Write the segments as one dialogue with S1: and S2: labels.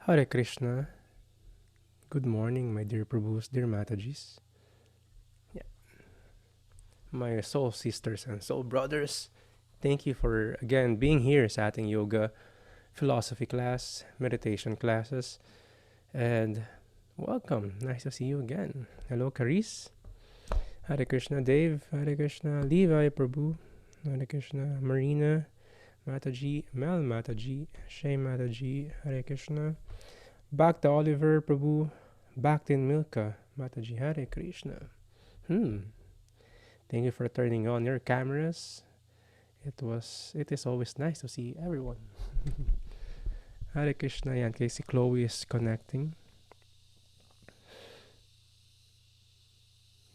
S1: Hare Krishna. Good morning, my dear Prabhus, dear Matajis. Yeah, my soul sisters and soul brothers. Thank you for again being here sa ating yoga philosophy class, meditation classes, and welcome. Nice to see you again. Hello, Caris. Hare Krishna, Dave. Hare Krishna, Levi Prabhu. Hare Krishna, Marina, Mataji, Mel Mataji, Shay Mataji. Hare Krishna. Back to Oliver Prabhu. Back to Milka. Mataji, Hare Krishna. Thank you for turning on your cameras. It is always nice to see everyone. Hare Krishna, yan kay si Chloe is connecting.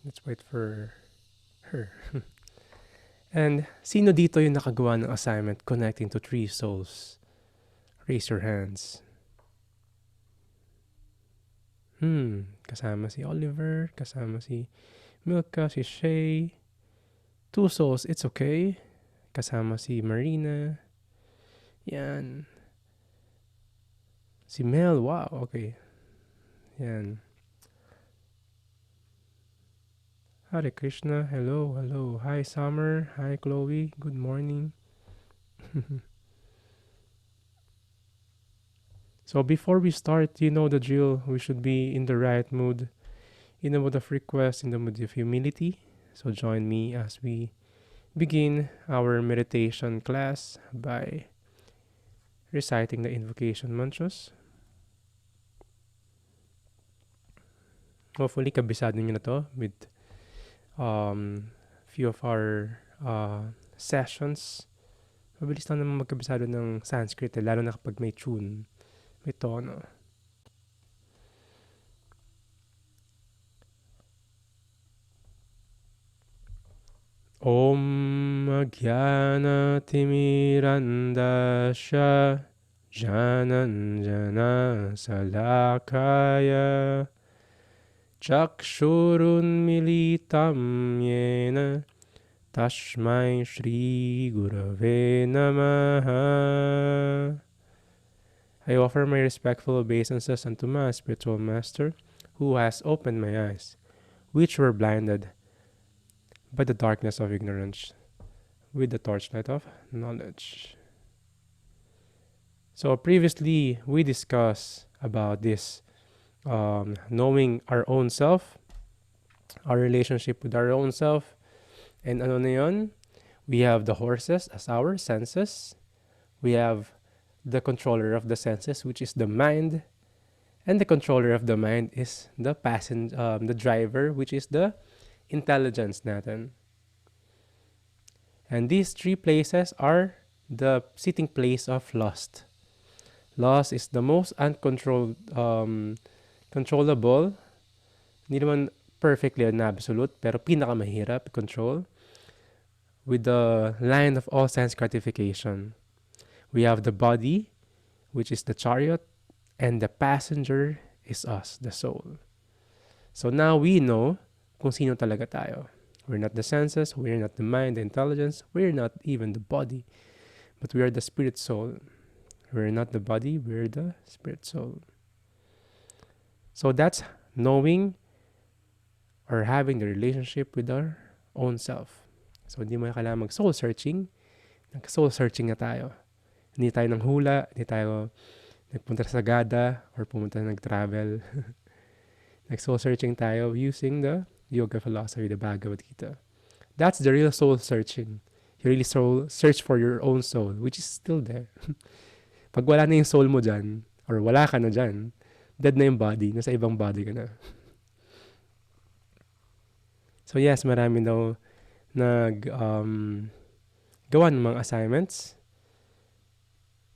S1: Let's wait for her. And sino dito yung nakagawa ng assignment connecting to three souls? Raise your hands. Kasama si Oliver, kasama si Milka, si Shay. Two souls, it's okay. Kasama si Marina. Yan. Si Mel, wow, okay. Yan. Hare Krishna, hello, hello. Hi Summer, hi Chloe, good morning. So before we start, you know the drill. We should be in the right mood, in the mood of request, in the mood of humility. So join me as we begin our meditation class by reciting the invocation mantras. Hopefully, kabisado nyo na to with few of our sessions. Mabilis lang naman magkabisado ng Sanskrit, lalo na kapag may tune, may tono. Om Ajnana-timirandasya Jananjana Salakaya Chakshurunmilitam Yena Tashmai Shri Gurave Namaha. I offer my respectful obeisances unto my spiritual master, who has opened my eyes, which were blinded by the darkness of ignorance, with the torchlight of knowledge. So previously, we discussed about this knowing our own self, our relationship with our own self, and ano na yun? We have the horses as our senses. We have the controller of the senses, which is the mind, and the controller of the mind is the the driver, which is the intelligence natin. And these three places are the sitting place of lust. Lust is the most uncontrolled, controllable, hindi naman perfectly an absolute, pero pinakamahirap control, with the line of all sense gratification. We have the body, which is the chariot, and the passenger is us, the soul. So now we know kung sino talaga tayo. We're not the senses, we're not the mind, the intelligence, we're not even the body, but we are the spirit soul. We're not the body, we're the spirit soul. So that's knowing or having the relationship with our own self. So hindi mo kailangan mag-soul searching. Nag-soul searching na tayo. Hindi tayo nang hula, hindi tayo nagpunta sa Sagada or pumunta nag-travel. Nag-soul searching tayo using the yoga philosophy, the Bhagavad Gita. That's the real soul searching. You really search for your own soul, which is still there. Pag wala na yung soul mo dyan, or wala ka na dyan, dead na yung body, nasa ibang body ka na. So yes, marami daw gawa ng mga assignments.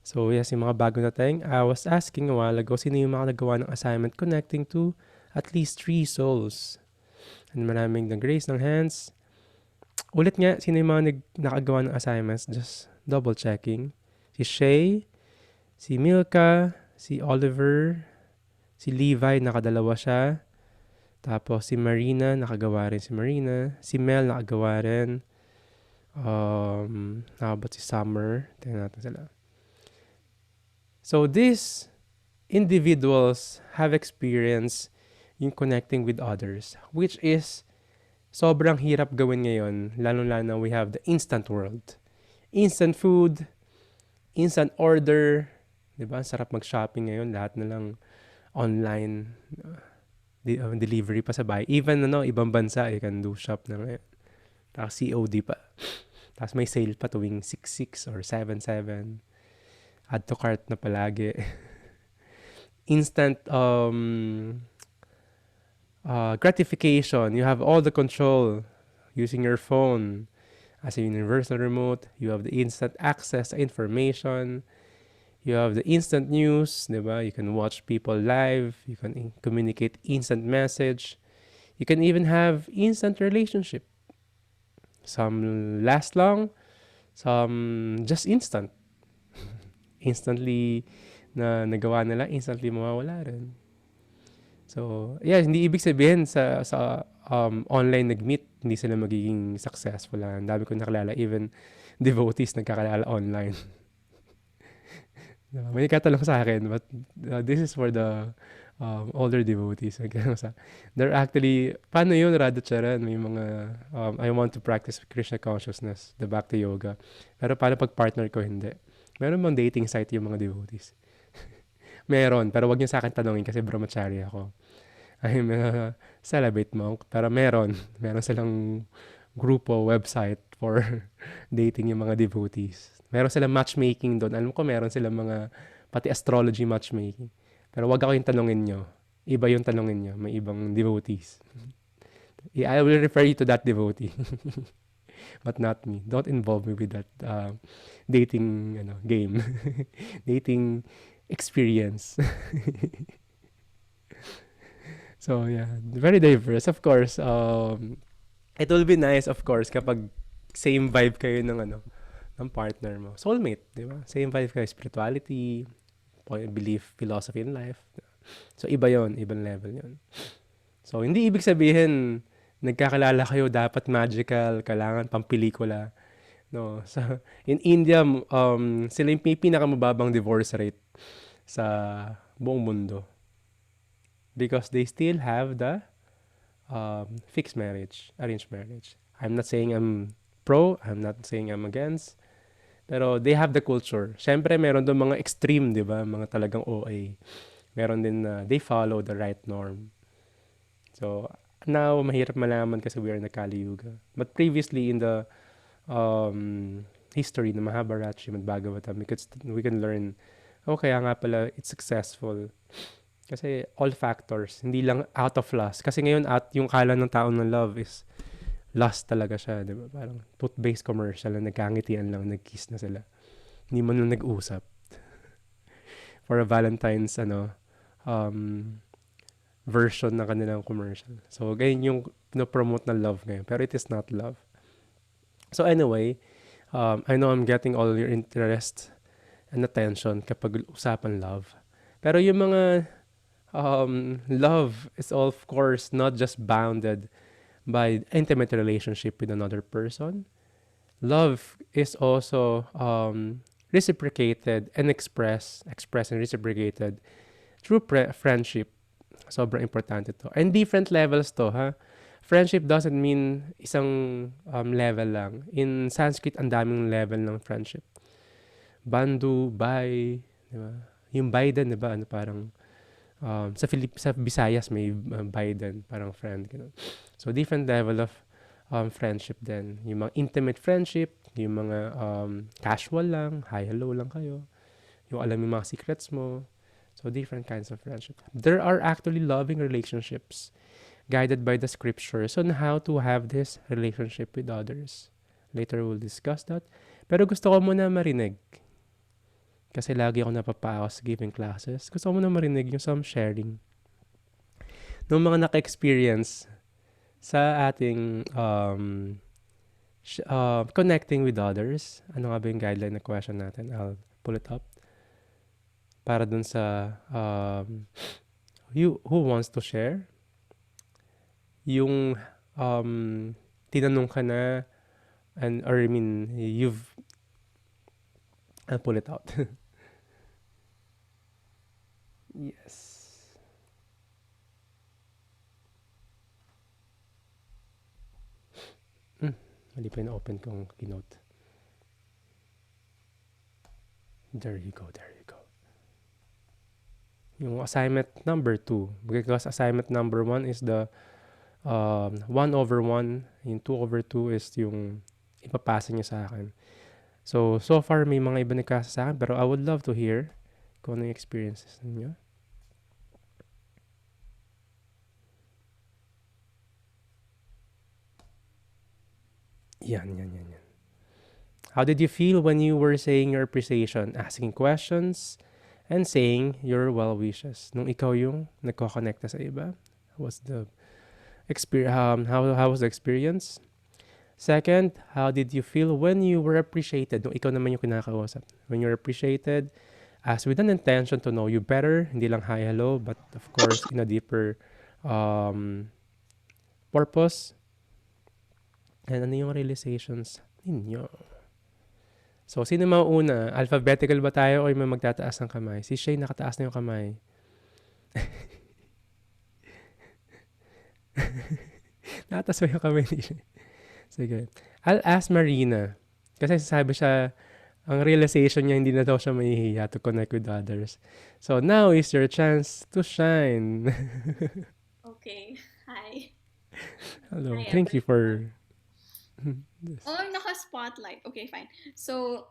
S1: So yes, yung mga bago natin, I was asking a while ago, sino yung mga nagawa ng assignment connecting to at least 3 souls. And maraming nag-raise ng hands. Ulit nga, sino yung mga nakagawa ng assignments? Just double checking. Si Shay, si Milka, si Oliver, si Levi, nakadalawa siya. Tapos si Marina, nakagawa rin si Marina. Si Mel, nakagawa rin. How about si Summer? Tingnan natin sila. So this individuals have experienced yung connecting with others, which is sobrang hirap gawin ngayon, lalo-lalo na we have the instant world. Instant food, instant order, 'di ba? Sarap mag-shopping ngayon, lahat na lang online, delivery pa sa bahay. Even ibang bansa, you can do shop na ngayon. Tapos COD pa. Tapos may sale pa tuwing 6.6 or 7.7. Add to cart na palagi. Instant gratification. You have all the control using your phone as a universal remote. You have the instant access to information. You have the instant news, di ba? You can watch people live. You can communicate instant message. You can even have instant relationship. Some last long, some just instant. Instantly na nagawa nila, instantly mawawala rin. So, yeah, hindi ibig sabihin sa online nag-meet, hindi sila magiging successful. Ang dami ko nakalala, even devotees nagkakalala online. May nagkatanong sa akin, but this is for the older devotees. They're actually, paano yun, Radhacharan? May mga, I want to practice Krishna consciousness, the Bhakti Yoga. Pero paano pag partner ko, hindi. Meron bang dating site yung mga devotees? Meron, pero wag niyo sa akin tanongin kasi brahmachari ako. I'm a celibate monk, pero meron silang grupo, website for dating yung mga devotees. Meron silang matchmaking doon. Alam ko meron silang mga, pati astrology matchmaking. Pero wag ako yung tanongin nyo. Iba yung tanongin nyo. May ibang devotees. I will refer you to that devotee. But not me. Don't involve me with that dating game. Dating experience. So, yeah. Very diverse. Of course, it will be nice, of course, kapag same vibe kayo ng partner mo. Soulmate, di ba? Same vibe kayo. Spirituality, belief, philosophy in life. So, iba yon, ibang level yon. So, hindi ibig sabihin, nagkakalala kayo, dapat magical, kailangan pampelikula. No. So, in India, sila yung pinakamababang divorce rate sa buong mundo. Because they still have the fixed marriage, arranged marriage. I'm not saying I'm pro, I'm not saying I'm against, pero they have the culture. Siyempre, meron doon mga extreme, di ba? Mga talagang OA. Meron din na they follow the right norm. So, now, mahirap malaman kasi we are in the Kali Yuga. But previously, in the history ng Mahabharata, Srimad Bhagavatam, we can learn, kaya nga pala, it's successful. Kasi all factors, hindi lang out of lust. Kasi ngayon, yung kala ng tao ng love is lust talaga siya, di ba? Parang toothpaste commercial na nagkangitian lang, nag-kiss na sila. Hindi man lang nag-usap. For a Valentine's, version ng kanilang commercial. So, ganyan yung promote na love ngayon. Pero it is not love. So, anyway, I know I'm getting all your interest and attention kapag usapan love. Pero yung mga love is of course not just bounded by intimate relationship with another person. Love is also reciprocated and expressed and reciprocated through friendship. Sobrang importante to. And different levels to, ha? Friendship doesn't mean isang level lang. In Sanskrit, ang daming level ng friendship. Bandhu, Bai, di ba? Yung Biden, di ba? Parang sa Visayas may Biden, parang friend. Ganun. So, different level of friendship din. Yung mga intimate friendship, yung mga casual lang, hi, hello lang kayo. Yung alam yung mga secrets mo. So, different kinds of friendship. There are actually loving relationships guided by the scriptures on how to have this relationship with others. Later, we'll discuss that. Pero gusto ko muna marinig. Kasi lagi ako napapawas sa giving classes. Gusto ko muna marinig yung some sharing. Nung mga naka-experience sa ating connecting with others. Ano nga ba yung guideline na question natin? I'll pull it up. Para dun sa who wants to share? Yung tinanong ka na I'll pull it out. Yes. Hmm. Mali pa yung open kong keynote. There you go, there you go. Yung assignment number 2. Because assignment number 1 is the 1/1. Yung 2/2 is yung ipapasa niya sa akin. So far may mga iba nagkasa sa akin, pero I would love to hear kung ano yung experiences ninyo. Yan. How did you feel when you were saying your appreciation, asking questions, and saying your well wishes? Nung ikaw yung nagko-connecta sa iba, was the how was the experience? Second, how did you feel when you were appreciated? Nung ikaw naman yung kinakausap. When you're appreciated, as with an intention to know you better, hindi lang hi, hello, but of course, in a deeper um, purpose. And ano yung realizations ninyo? So, sino mauuna? Alphabetical ba tayo o yung may magtataas ng kamay? Si Shay, nakataas na yung kamay. Nakataas ba yung kamay ni Shay? Sige. I'll ask Marina. Kasi sabi siya, ang realization niya, hindi na daw siya mahihiya to connect with others. So, now is your chance to shine.
S2: Okay. Hi.
S1: Hello.
S2: Hi,
S1: Thank you
S2: everyone.
S1: for this.
S2: Oh, naka-spotlight. Okay, fine. So,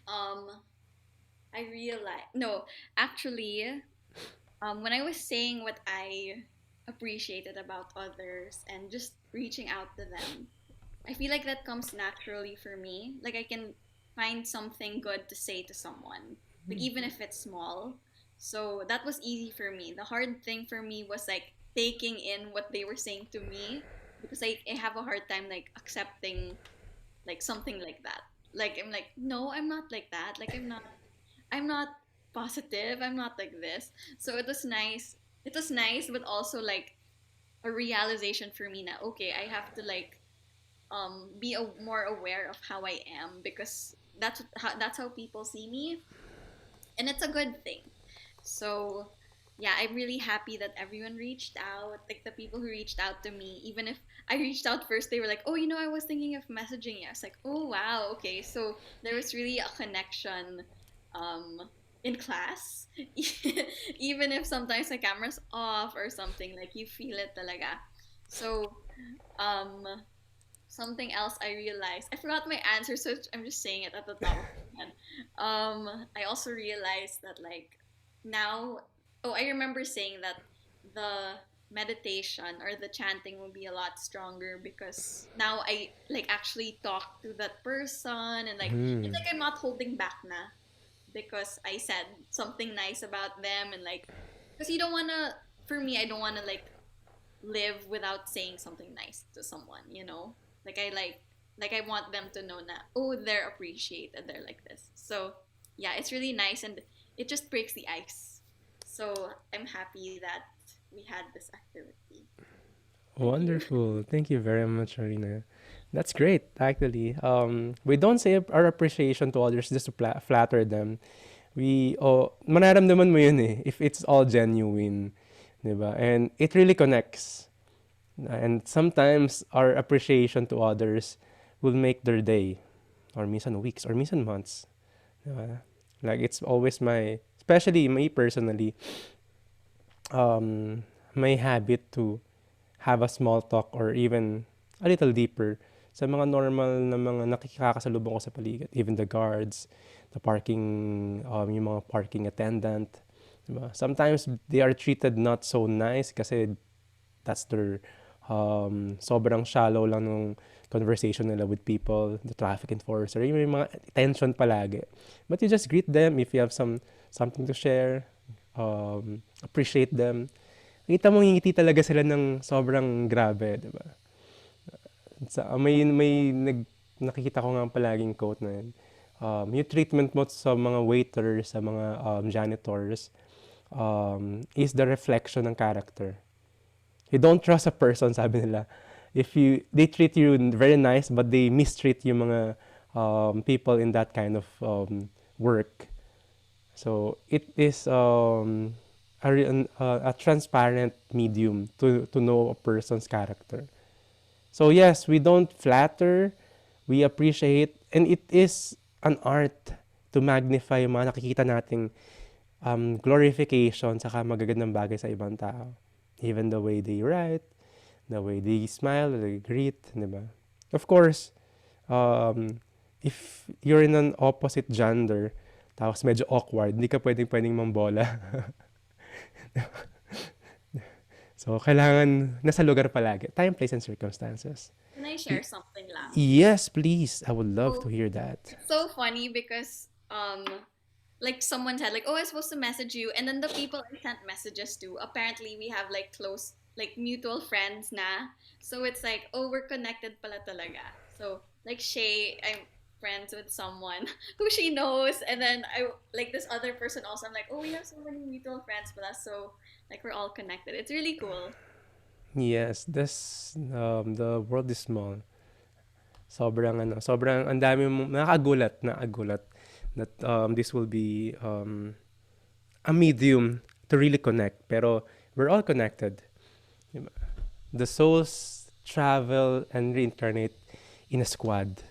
S2: um, I realized, no, actually, when I was saying what I appreciated about others and just reaching out to them, I feel like that comes naturally for me. Like I can find something good to say to someone, like even if it's small. So that was easy for me. The hard thing for me was like taking in what they were saying to me because I have a hard time like accepting like something like that. Like I'm like, no, I'm not like that. Like I'm not positive. I'm not like this. So it was nice. It was nice, but also like a realization for me now. Okay, I have to like be more aware of how I am because that's how people see me, and it's a good thing. So yeah, I'm really happy that everyone reached out. Like the people who reached out to me, even if I reached out first, they were like, "Oh, I was thinking of messaging you." I was like, "Oh wow, okay." So there was really a connection um, in class, even if sometimes the camera's off or something. Like you feel it talaga. So um, something else I realized. I forgot my answer, so I'm just saying it at the top of my head. I also realized that like now, oh, I remember saying that the meditation or the chanting will be a lot stronger because now I like actually talk to that person and like it's
S1: Hmm.
S2: like I'm not holding back na because I said something nice about them and like because you don't wanna for me I don't wanna like live without saying something nice to someone. Like I want them to know that oh they're appreciated, they're like this. So yeah, it's really nice and it just breaks the ice. So I'm happy that we had this activity. Thank you.
S1: Wonderful. Thank you very much, Arina. That's great, actually. We don't say our appreciation to others just to flatter them. Manaramdaman mo yun eh, if it's all genuine. Diba? And it really connects. And sometimes our appreciation to others will make their day, or minsan weeks, or minsan months. Diba? Like, it's always especially me personally, um, my habit to have a small talk or even a little deeper sa mga normal na mga nakikakasalubong ko sa paligid. Even the guards, yung mga parking attendant. Diba? Sometimes they are treated not so nice kasi that's their sobrang shallow lang nung conversation nila with people, the traffic enforcer, yung may mga tension palagi. But you just greet them if you have something to share, appreciate them. Kita mo ngingiti talaga sila ng sobrang grabe, di ba? Nakikita ko nga palaging quote na yun. Yung treatment mo sa mga waiters, sa mga janitors, is the reflection ng character. You don't trust a person, sabi nila. They treat you very nice, but they mistreat yung mga people in that kind of work. So it is a transparent medium to know a person's character. So yes, we don't flatter, we appreciate, and it is an art to magnify yung mga nakikita nating glorification saka magagandang bagay sa ibang tao. Even the way they write, the way they smile, they greet, di ba? Of course, if you're in an opposite gender, tapos medyo awkward, hindi ka pwedeng mambola. So, kailangan nasa lugar palagi. Time, place, and circumstances.
S2: Can I share something lang?
S1: Yes, please. I would love to
S2: So
S1: hear that.
S2: it's so funny because like someone said like, oh, I'm supposed to message you, and then the people I sent messages to, apparently we have like close like mutual friends na. So it's like, oh, we're connected pala talaga. So like Shay, I'm friends with someone who she knows, and then I like this other person also. I'm like, oh, we have so many mutual friends with us, so like we're all connected. It's really cool.
S1: Yes, the world is small. Sobrang ang dami mong nakagulat that this will be a medium to really connect. Pero we're all connected. Diba? The souls travel and reincarnate in a squad.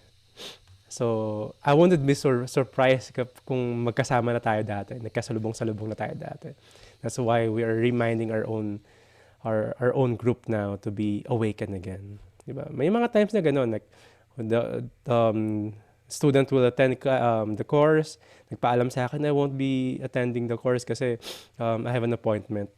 S1: So, I wouldn't be surprised kung magkasama na tayo dati, nagkasalubong-salubong na tayo dati. That's why we are reminding our own group now to be awakened again. Diba? May mga times na gano'n, like the student will attend the course, nagpaalam sa akin, I won't be attending the course kasi I have an appointment.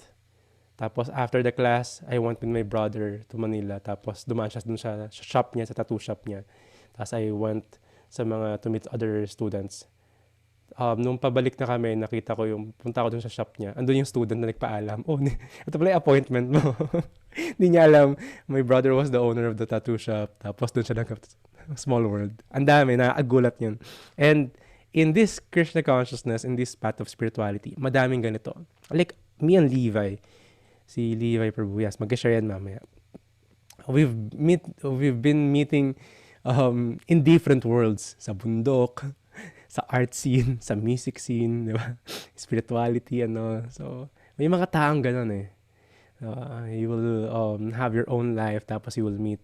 S1: Tapos after the class, I went with my brother to Manila. Tapos dumaan siya dun sa shop niya, sa tattoo shop niya. Tapos I went to meet other students. Nung pabalik na kami, nakita ko punta ko dun sa shop niya. Andun yung student na nagpaalam. Oh, ito pala yung appointment mo. Hindi niya alam, my brother was the owner of the tattoo shop. Tapos dun siya small world. Ang dami, nakakagulat yun. And in this Krishna consciousness, in this path of spirituality, madaming ganito. Like me and Levi, si Levi Prabhuyas, mag-share yan mamaya. We've been meeting in different worlds, sa bundok, sa art scene, sa music scene, di ba? Spirituality, ano. So, may mga taong ganun eh. You will have your own life, tapos you will meet,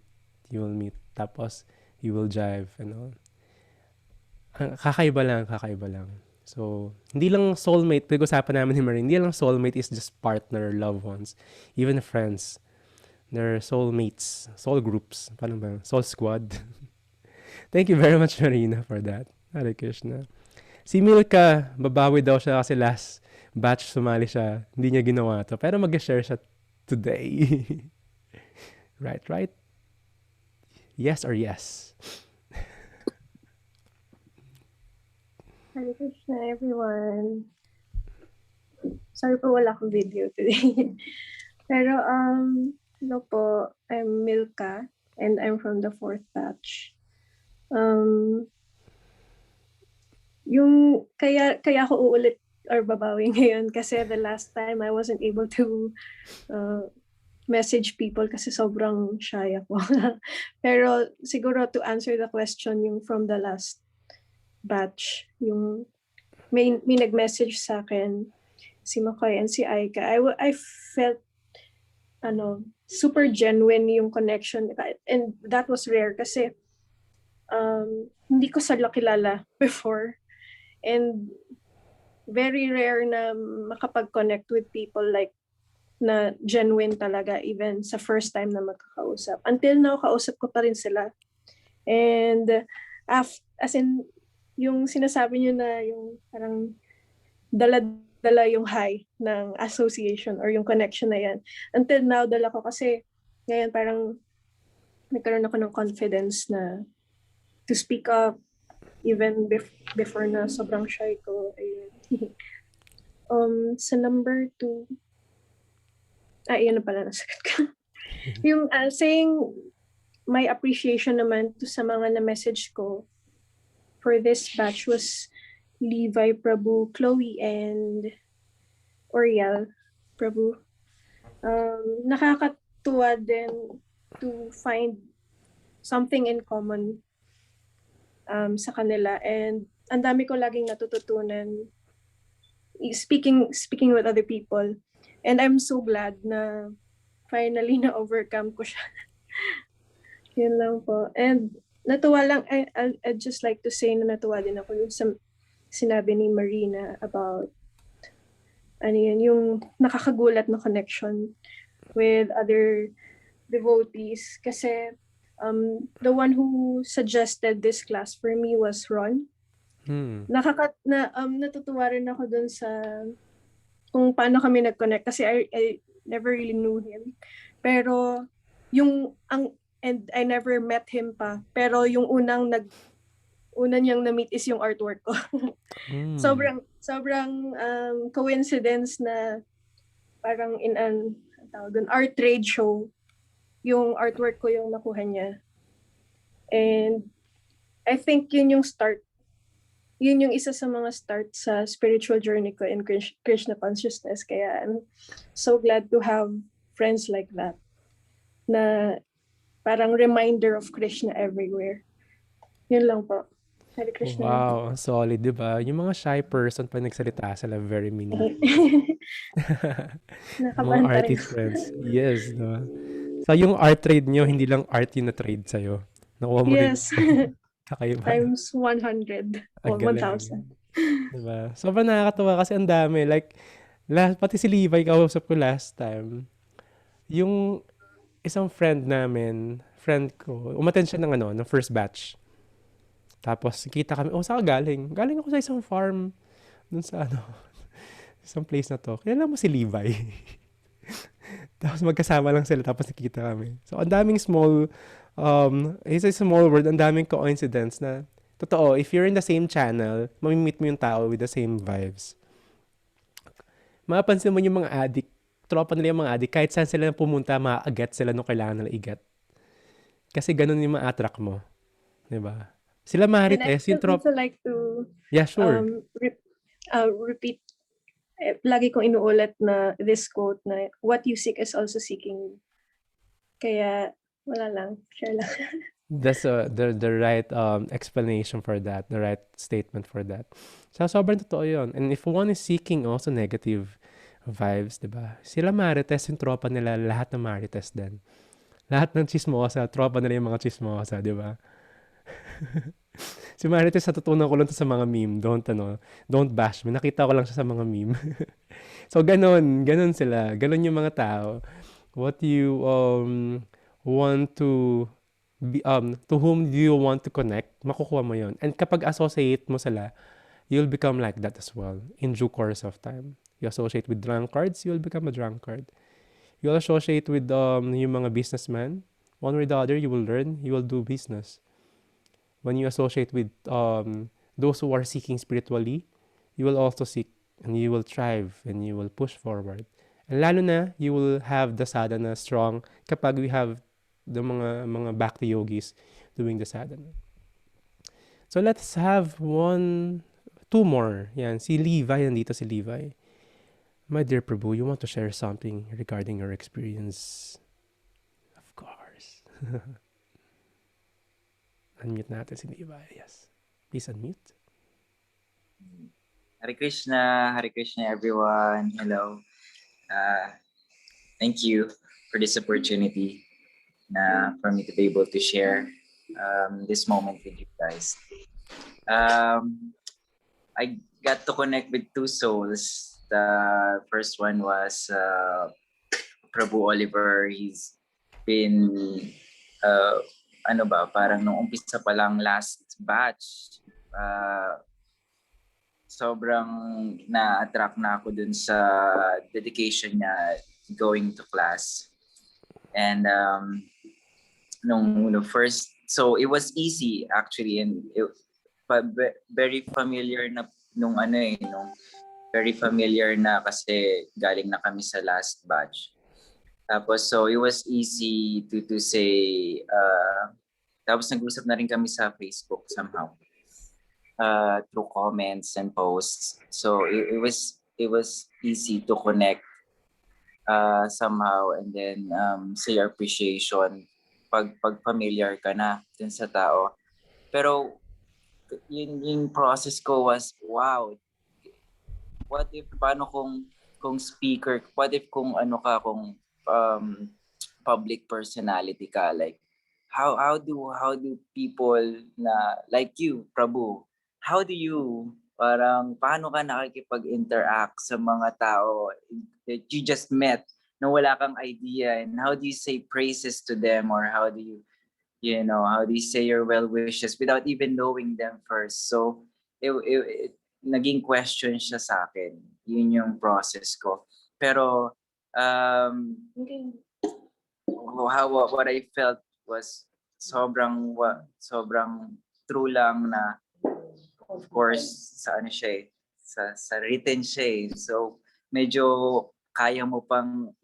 S1: tapos you will jive, ano. Kakaiba lang. So, hindi lang soulmate, pag-usapan namin ni Marie, hindi lang soulmate is just partner, loved ones, even friends. They're soulmates, soul groups, paano ba? Soul squad. Thank you very much, Marina, for that. Hare Krishna. Si Milka, babawi daw siya kasi last batch sumali siya. Hindi niya ginawa to. Pero mag-share siya today. Right? Yes or yes?
S3: Hare Krishna, everyone. Sorry po wala akong video today. Pero, hello po, I'm Milka, and I'm from the 4th batch. Yung kaya ako uulit or babawi ngayon kasi the last time I wasn't able to message people kasi sobrang shy ako. Pero siguro to answer the question, yung from the last batch, yung may nag-message sa akin, si Makoy and si Aika, I felt super genuine yung connection, and that was rare kasi hindi ko sila kilala before, and very rare na makapag-connect with people like na genuine talaga, even sa first time na magkakausap. Until now, kausap ko pa rin sila. And as in, yung sinasabi nyo na yung parang dala yung high ng association or yung connection na yan. Until now, dala ko kasi ngayon parang nagkaroon ako ng confidence na to speak up even before na sobrang shy ko. Sa number 2, yan na pala nasagot ko. Yung saying my appreciation naman to sa mga na-message ko for this batch was Levi Prabhu, Chloe, and Oriel Prabhu. Nakakatuwa din to find something in common sa kanila, and ang dami ko laging natututunan speaking with other people. And I'm so glad na finally na-overcome ko siya. Yun lang po. And natuwa lang, I'd just like to say na natuwa din ako yung sa sinabi ni Marina about ano yun, yung nakakagulat na connection with other devotees. Kasi the one who suggested this class for me was Ron. Natutuwa rin ako dun sa kung paano kami nag-connect kasi I never really knew him. Pero and I never met him pa. Pero yung una niyang na-meet is yung artwork ko. Sobrang coincidence na parang in an art trade show, yung artwork ko yung nakuha niya. And I think yun yung start. Yun yung isa sa mga start sa spiritual journey ko in Krishna consciousness. Kaya I'm so glad to have friends like that na parang reminder of Krishna everywhere. Yun lang po. Hare Krishna.
S1: Wow, solid, di ba? Yung mga shy person pag nagsalita sila, very meaningful. Mga artist friends. Yes, no? So, yung art trade nyo, hindi lang art yung na-trade sa'yo. Nakuha mo rin.
S3: Yes.
S1: Kakaiba.
S3: Times 100 or 1,000.
S1: Diba? Sobrang nakakatawa kasi ang dami. Like, pati si Levi, kausap ko last time. Yung isang friend ko, umattend siya ng first batch. Tapos, kita kami, saan ka galing? Galing ako sa isang farm. Dun sa isang place na to. Kailan mo si Levi? Tapos magkasama lang sila, tapos nakita kami. So, ang daming it's a small world, ang daming coincidence na, totoo, if you're in the same channel, mamimit mo yung tao with the same vibes. Mapapansin mo yung mga addict, tropa nila yung mga addict, kahit saan sila pumunta, ma-get sila nung kailangan nila i-get. Kasi ganun yung ma-attract mo. Diba? Sila Marites, yung tropa.
S3: And I also like to repeat, lagi kong inuulit na this quote na, what you seek is also seeking you. Kaya, wala lang. Share lang.
S1: That's the right explanation for that, the right statement for that. So, sobrang totoo yun. And if one is seeking also negative vibes, diba? Sila Marites, yung tropa nila, lahat ng Marites din. Lahat ng chismosa, tropa nila yung mga chismosa, diba? Si Marites, natutunan ko lang to sa mga meme. Don't bash me. Nakita ko lang siya sa mga meme. So, ganun sila. Ganun yung mga tao. What you want to whom do you want to connect, makukuha mo yon. And kapag associate mo sila, you'll become like that as well in due course of time. You associate with drunkards, you'll become a drunkard. You'll associate with yung mga businessmen, one way or the other, you will learn, you will do business. When you associate with those who are seeking spiritually, you will also seek and you will thrive and you will push forward. And lalo na, you will have the sadhana strong kapag we have the mga bhakti yogis doing the sadhana. So let's have two more. Yan, si Levi, nandito si Levi. My dear Prabhu, you want to share something regarding your experience? Of course. Unmute natin si Levi. Yes. Please unmute.
S4: Hare Krishna everyone. Hello. Thank you for this opportunity for me to be able to share this moment with you guys. I got to connect with two souls. The first one was Prabhu Oliver. He's been parang nung umpisa pa lang last batch, sobrang na-attract na ako dun sa dedication niya going to class. And nung first, so it was easy actually, and very familiar na nung very familiar na kasi galing na kami sa last batch. Tapos so it was easy to say, tapos nag-usap na rin kami sa Facebook somehow through comments and posts. So it was easy to connect somehow, and then say appreciation pag familiar ka na dun sa tao. Pero yung process ko was, wow, what if paano kung speaker, what if kung ano ka, kung public personality ka, like how do people na like you, Prabhu, how do you parang paano ka nakikipag-interact sa mga tao that you just met na wala kang idea, and how do you say praises to them, or how do how do you say your well wishes without even knowing them first? So naging question siya sa akin. Yun yung process ko. Pero what I felt was sobrang true lang na, of course, sa ano siya sa written siya So medyo kaya mo pang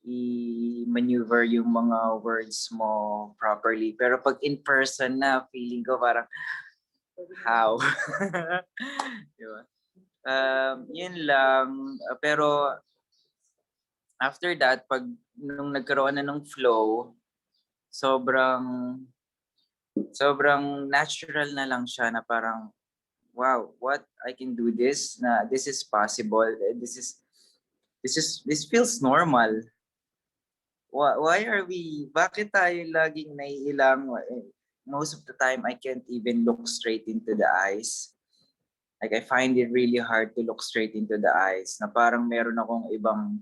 S4: i-maneuver yung mga words mo properly. Pero pag in person na, feeling ko parang how? Diba? Yun lang. Pero after that, nung nagkaroon na ng flow, sobrang natural na lang siya na parang, wow, what I can do this, na this is possible. This feels normal. Why are we, bakit tayo laging naiilang? Most of the time, I can't even look straight into the eyes. Like, I find it really hard to look straight into the eyes, na parang meron akong ibang,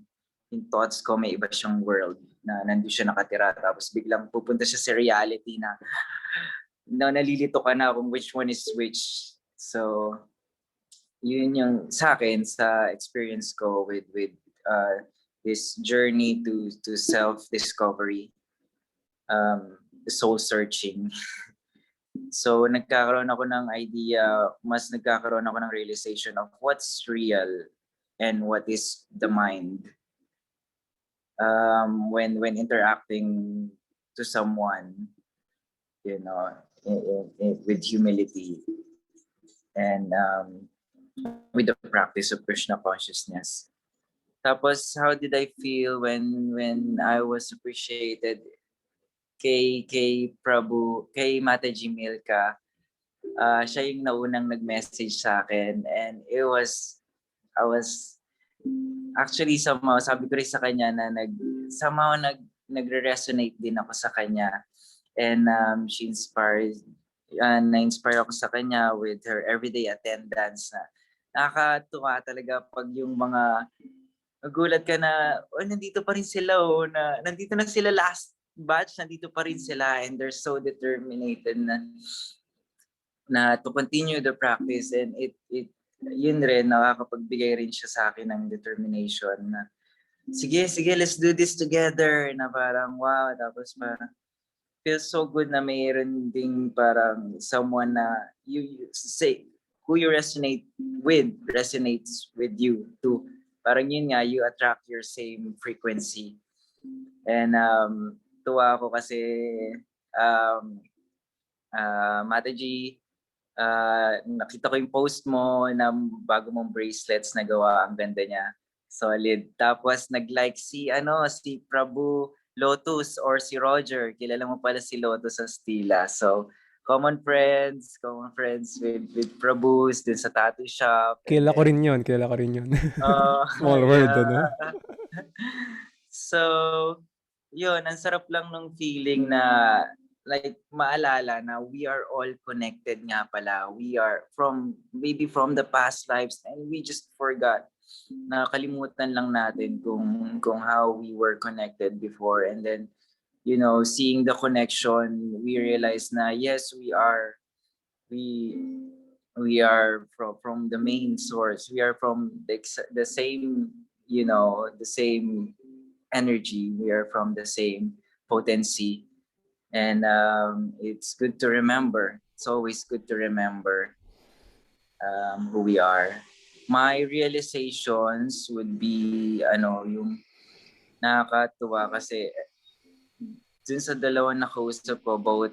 S4: in thoughts ko, may iba siyang world na nandun siya nakatira, tapos biglang pupunta siya sa reality na nalilito ka na kung which one is which. So, yun yung sa akin, sa experience ko with this journey to self-discovery, soul searching. So nagkakaroon ako ng idea, mas nagkakaroon ako ng realization of what's real and what is the mind. When interacting to someone, with humility and with the practice of Krishna consciousness. Tapos, how did I feel when I was appreciated kay Prabhu, kay Mataji Milka? Siya yung naunang nag-message sa akin, and I was actually somehow, sabi ko rin sa kanya na nagre-resonate din ako sa kanya, and she na-inspire ako sa kanya with her everyday attendance. Na nakakatuwa talaga pag yung mga nagulat ka na, nandito pa rin sila, nandito na sila last batch, nandito pa rin sila, and they're so determined na to continue the practice, and it yun rin, nakakapagbigay rin siya sa akin ng determination na sige, let's do this together, na parang wow, tapos parang feels so good na mayroon ding parang someone na you say who you resonate with resonates with you too. Parang yun nga, you attract your same frequency. And tuwa ako kasi Mataji, nakita ko yung post mo na bago mong bracelets na gawa, ang ganda niya. Solid. Tapos nag-like si Prabhu Lotus or si Roger. Kilala mo pala si Lotus Astila. So common friends with Prabhu's din sa tattoo shop.
S1: Kilala ko rin yun. Small world, ano?
S4: So, yun, ang sarap lang ng feeling na like maalala na we are all connected nga pala. We are maybe from the past lives, and we just forgot. Nakalimutan lang natin kung how we were connected before, and then seeing the connection, we realize na yes, we are from the main source. We are from the same, the same energy. We are from the same potency, and it's good to remember. It's always good to remember who we are. My realizations would be yung nakakatuwa kasi dun sa dalawa na kausap ko, both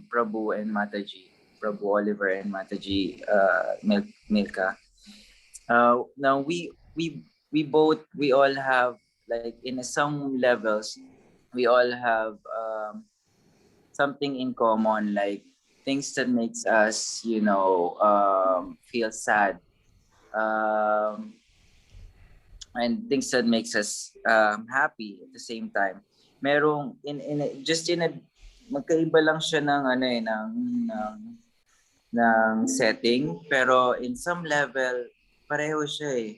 S4: Prabhu and Mataji, Prabhu Oliver and Mataji Milka. Now we all have, like, in some levels, we all have something in common, like things that makes us, feel sad, um, and things that makes us happy at the same time. Merong just in a magkaiba lang siya ng ano ng setting, pero in some level pareho siya eh.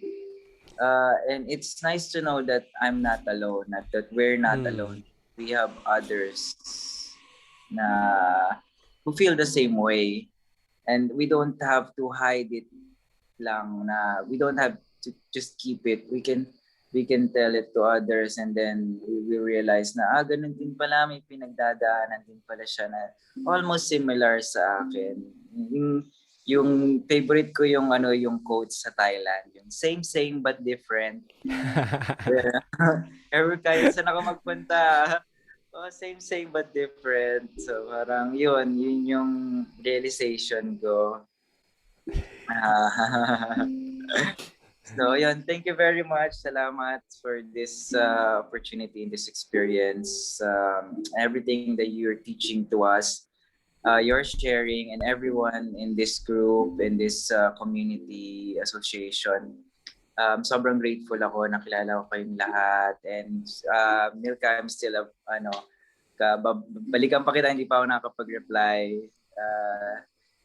S4: And it's nice to know that I'm not alone, that we're not alone. We have others na who feel the same way, and we don't have to hide it lang, na we don't have to just keep it. We can tell it to others, and then we realize na ganun din pala, may pinagdadaanan din pala siya na almost similar sa akin. Yung favorite ko yung yung quote sa Thailand, yung same but different. Ever kahit saan ako magpunta, same but different. So parang yun yung realization ko. So yun, thank you very much. Salamat for this opportunity and this experience. Everything that you're teaching to us, you're sharing, and everyone in this group, in this community association. Sobrang grateful ako, nakilala ko kayong lahat. And Milka, I'm still balikan pa kita, hindi pa ako nakapag-reply.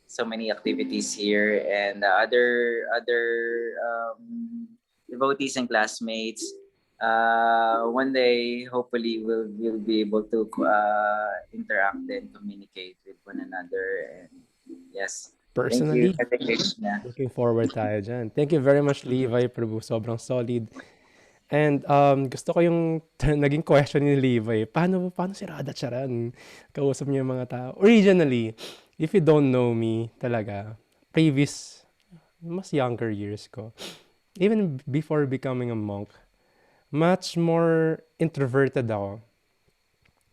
S4: So many activities here, and other devotees and classmates. One day, hopefully, we'll be able to interact and communicate with one another. And yes,
S1: Personally,
S4: thank you. Krishna.
S1: looking forward tayo dyan. Thank you very much, Levi Prabhu. Sobrang solid. And gusto ko yung naging question ni Levi. Paano si Radha Charan? Kausap niya yung mga tao. Originally, if you don't know me talaga, mas younger years ko, even before becoming a monk, much more introverted ako.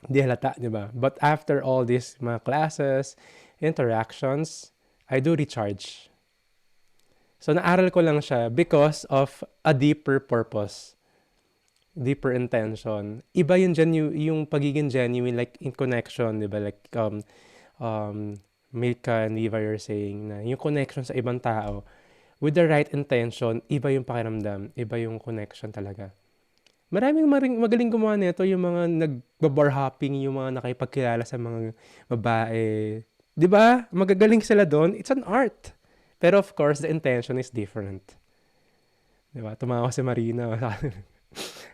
S1: Di halata, di ba? But after all these mga classes, interactions, I do recharge. So naaral ko lang siya because of a deeper purpose, deeper intention. Iba yun yung pagiging genuine, like in connection, di ba? Like Milka and Levi are saying na yung connection sa ibang tao, with the right intention, iba yung pakiramdam, iba yung connection talaga. Maraming magaling gumawa nito, yung mga nagbabar hopping, yung mga nakipagkilala sa mga babae. 'Di ba? Magagaling sila doon. It's an art. Pero of course, the intention is different. 'Di ba? Tumawa si Marina.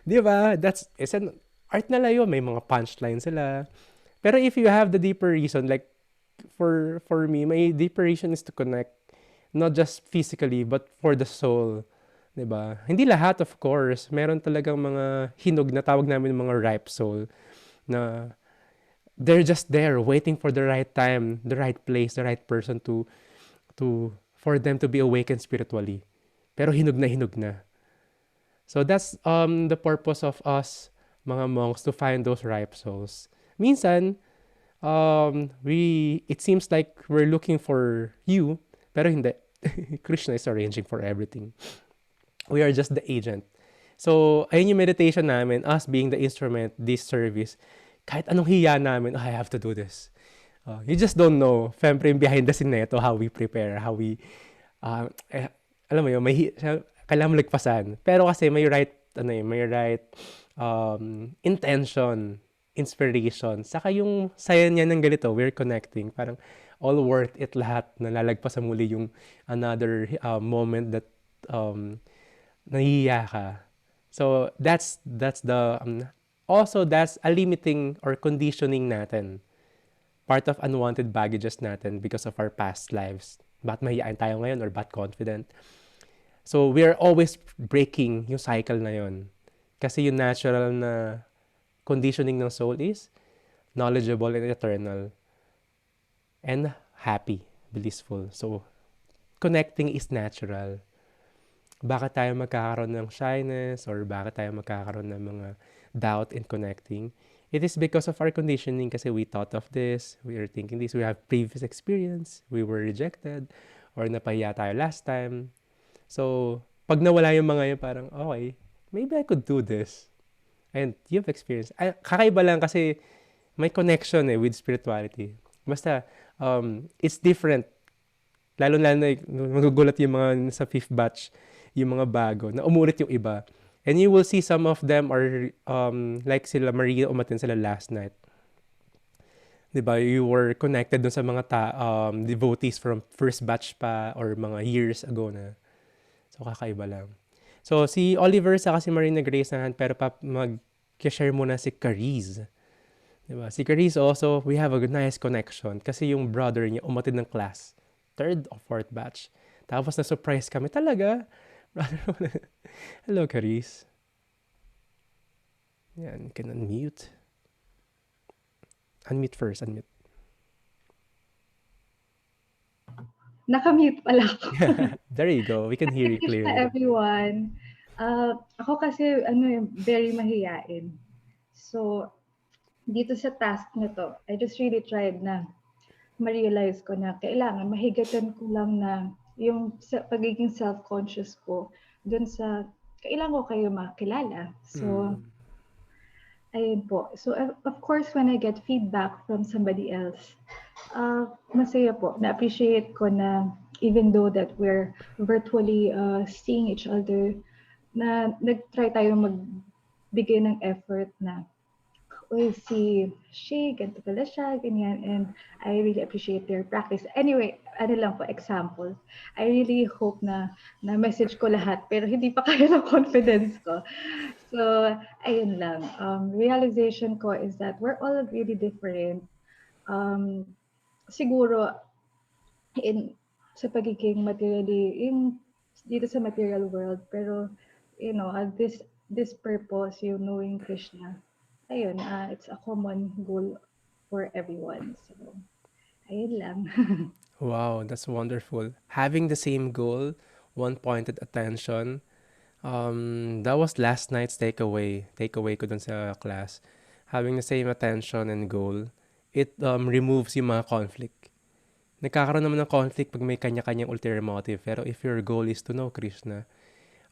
S1: 'Di ba? It's an art na yun. May mga punchline sila. Pero if you have the deeper reason, like for me, my deeper reason is to connect, not just physically, but for the soul. 'Di ba? Hindi lahat, of course. Meron talagang mga hinog na tawag namin mga ripe soul na they're just there waiting for the right time, the right place, the right person to for them to be awakened spiritually. Pero hinog na. So that's the purpose of us mga monks, to find those ripe souls. Minsan it seems like we're looking for you, pero hindi. Krishna is arranging for everything. We are just the agent. So, ayun yung meditation namin, us being the instrument, this service. Kahit anong hiya namin, I have to do this. You just don't know. Siyempre, yung behind the scene neto, how we prepare, how we, alam mo yun, kailangan mo lagpasan. Pero kasi may right intention, inspiration. Saka yung saya niya ng ganito, we're connecting. Parang all worth it lahat. Nalalagpasan muli yung another moment that nahihiya ka. So that's the also that's a limiting or conditioning natin. Part of unwanted baggages natin because of our past lives. Ba't mahihain tayo ngayon, or ba't confident? So we are always breaking yung cycle na yon. Kasi yung natural na conditioning ng soul is knowledgeable and eternal and happy, blissful. So connecting is natural. Bakit tayo magkakaroon ng shyness, or bakit tayo magkakaroon ng mga doubt in connecting? It is because of our conditioning, kasi we thought of this, we are thinking this, we have previous experience, we were rejected, or napahiya tayo last time. So, pag nawala yung mga yun, parang, okay, maybe I could do this. And you've experienced. Kakaiba lang kasi may connection with spirituality. Basta, it's different. Lalo-lalo na magugulat yung mga sa fifth batch, yung mga bago, na umulit yung iba. And you will see some of them are like sila Maria, umatin sila last night. 'Di ba? You were connected dun sa mga devotees from first batch pa or mga years ago na. So kakaiba lang. So si Oliver sa si Marina Grace nahan pero mag-share muna si Cariz. 'Di ba? Si Cariz also, we have a nice connection kasi yung brother niya umatid ng class. Third or fourth batch. Tapos na-surprise kami talaga. Brother, hello Cariz. Yan, you can unmute. Unmute first, unmute.
S5: Nakamute pala ako.
S1: There you go. We can hear you
S5: Thank you
S1: clearly.
S5: everyone. Ako kasi very mahiyain. So, dito sa task na to, I just really tried na ma-realize ko na kailangan mahigatan ko lang na yung pagiging self-conscious ko dun sa kailangan ko kayo makilala. So, ayun po. So, of course, when I get feedback from somebody else, masaya po. Na-appreciate ko na even though that we're virtually seeing each other, na nag-try tayo magbigay ng effort na, uy, si Shay, ganito pala siya, ganyan. And I really appreciate their practice. Anyway, ano lang po, example. I really hope na message ko lahat, pero hindi pa kaya ng confidence ko. So, ayun lang. Realization ko is that we're all really different. Siguro, sa pagiging materially, dito sa material world, pero, this purpose, yung knowing Krishna, ayun, it's a common goal for everyone. So, ayun lang.
S1: Wow, that's wonderful. Having the same goal, one-pointed attention. That was last night's takeaway ko dun sa class. Having the same attention and goal, it removes yung mga conflict. Nagkakaroon naman ng conflict pag may kanya-kanyang ulterior motive. Pero if your goal is to know Krishna,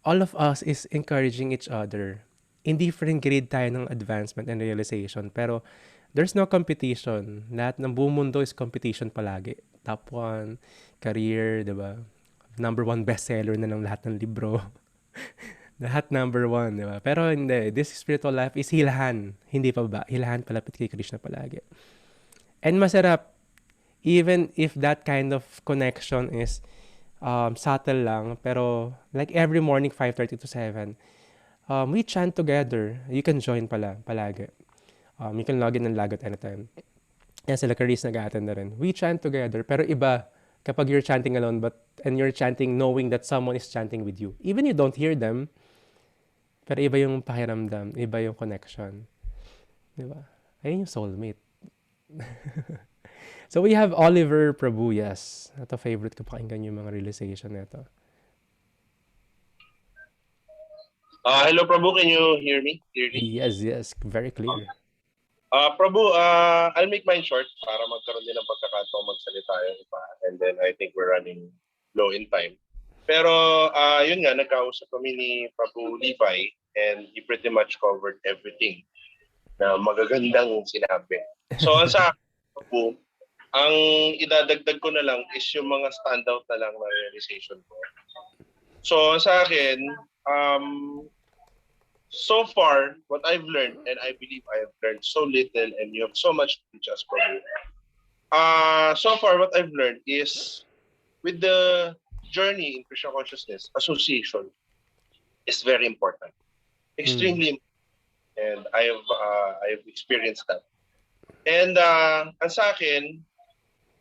S1: all of us is encouraging each other. In different grade tayo ng advancement and realization. Pero there's no competition. Lahat ng buong mundo is competition palagi. Top 1, career, diba? Number 1 bestseller na ng lahat ng libro. Lahat number 1, diba? Pero hindi. This spiritual life is hilahan. Hindi pa ba? Hilahan palapit kay Krishna palagi. And masarap, even if that kind of connection is subtle lang, pero like every morning 5:30 to 7, we chant together. You can join palagi. You can log in and log out anytime. Yan sila Caris nag-attend na rin. We chant together, pero iba kapag you're chanting alone and you're chanting knowing that someone is chanting with you. Even you don't hear them, pero iba yung pakiramdam, iba yung connection. Diba? Ayun yung soulmate. So we have Oliver Prabhu, yes. Ito favorite ko pakinggan yung mga realization nito.
S6: Hello, Prabhu. Can you hear me clearly?
S1: Yes. Very clear.
S6: Prabhu, I'll make mine short para magkaroon din ng pagkakataon magsalita yung iba. And then I think we're running low in time. Pero yun nga, nagkausap kami ni Prabhu Levi and he pretty much covered everything na magagandang sinabi. So sa Prabhu, ang idadagdag ko na lang is yung mga standout na lang na realization ko. So sa akin, so far, what I've learned, and I believe I have learned so little and you have so much to teach us, Prabhu. So far, what I've learned is with the journey in Krishna consciousness, association is very important. Extremely important. And I've experienced that. And ang sa akin,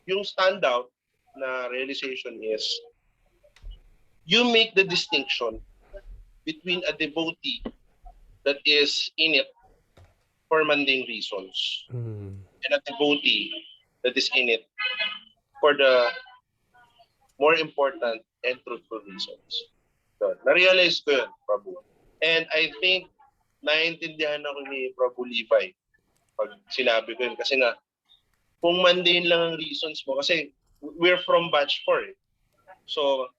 S6: yung standout na realization is you make the distinction between a devotee that is in it for mundane reasons and a devotee that is in it for the more important and truthful reasons. So, na-realize ko yun, Prabhu. And I think naiintindihan ako ni Prabhu Levi pag sinabi ko yun. Kasi nga, kung mundane lang ang reasons mo, kasi we're from batch 4 eh. So,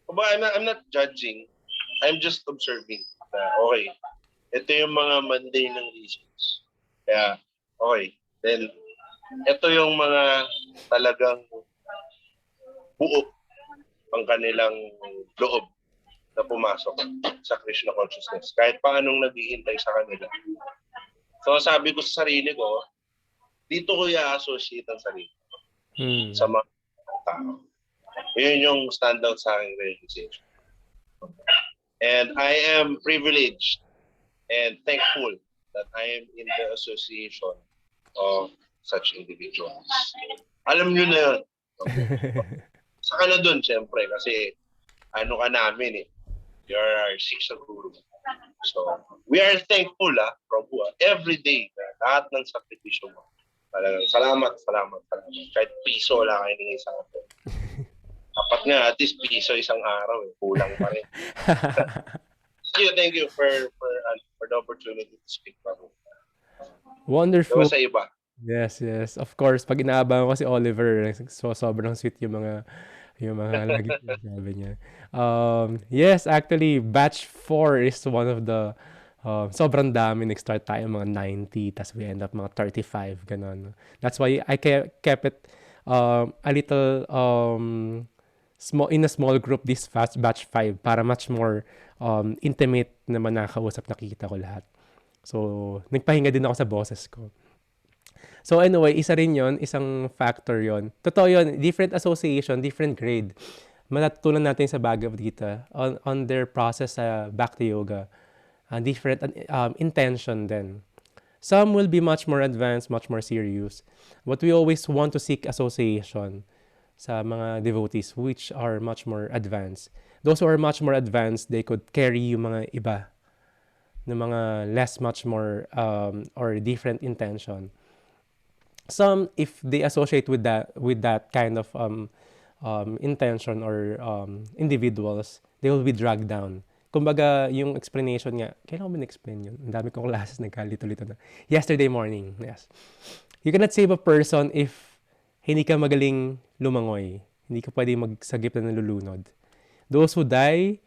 S6: I'm not judging. I'm just observing na, okay, ito yung mga mundane ng reasons. Kaya, okay. Then, ito yung mga talagang buo ang kanilang loob na pumasok sa Krishna consciousness. Kahit paanong naghihintay sa kanila. So sabi ko sa sarili ko, dito ko i-associate ang sarili sa mga tao. Yun yung standout sa aking realization. And I am privileged and thankful that I am in the association of such individuals. Alam nyo na yun. Saka na dun, siyempre, kasi ano ka namin eh. You're our Shiksha Guru. So, we are thankful, Prabhu, every day na lahat ng sakripisyo mo. Talagang salamat. Kahit piso wala kayo ng isang atin. Dapat nga, at least piso isang araw. Kulang pa rin. Thank you for the opportunity to speak, Prabhu.
S1: Wonderful.
S6: Sa iba.
S1: Yes. Of course, pag inaabangan ko si Oliver, sobrang sweet yung mga lagi sinasabi niya. Yes, actually, batch 4 is one of the sobrang dami. Nag-start tayo mga 90, tas we end up mga 35, ganon. That's why I kept it a little small, in a small group, this batch 5, para much more intimate naman nakakausap, nakikita ko lahat. So, nagpahinga din ako sa boses ko. So anyway, isa rin yon, isang factor yon. Totoo yon, different association, different grade. Matutunan natin sa Bhagavad Gita on their process sa Bhakti Yoga. Different intention then. Some will be much more advanced, much more serious. But we always want to seek association sa mga devotees which are much more advanced. Those who are much more advanced, they could carry yung mga iba na mga much more or different intention. Some, if they associate with that kind of intention or individuals, they will be dragged down. Kumbaga, yung explanation nga, kailan ko explain yun? Ang dami kong classes nagkalito-lito na. Yesterday morning, yes. You cannot save a person if hindi ka magaling lumangoy. Hindi ka pwede magsagip na nalulunod. Those who die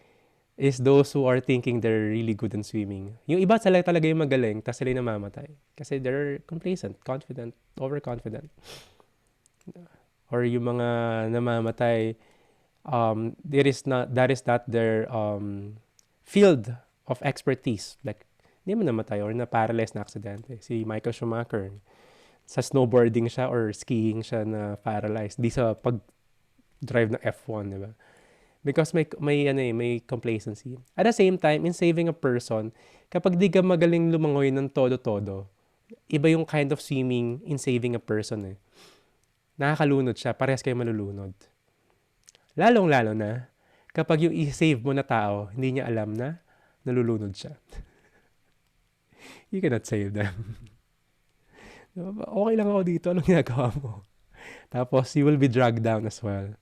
S1: is those who are thinking they're really good in swimming. Yung iba talaga yung magaling, tapos sila yung namamatay. Kasi they're complacent, confident, overconfident. Or yung mga namamatay, that is not their field of expertise. Like, hindi mo namatay or na-paralyzed na aksidente. Si Michael Schumacher, sa snowboarding siya or skiing siya na paralyzed. Di sa pag-drive ng F1, di ba? Because may complacency. At the same time, in saving a person, kapag di ka magaling lumangoy ng todo-todo, iba yung kind of swimming in saving a person eh. Nakakalunod siya, parehas kayo malulunod. Lalong-lalo na, kapag yung i-save mo na tao, hindi niya alam na nalulunod siya. You cannot save them. Okay lang ako dito, anong ginagawa mo? Tapos, you will be dragged down as well.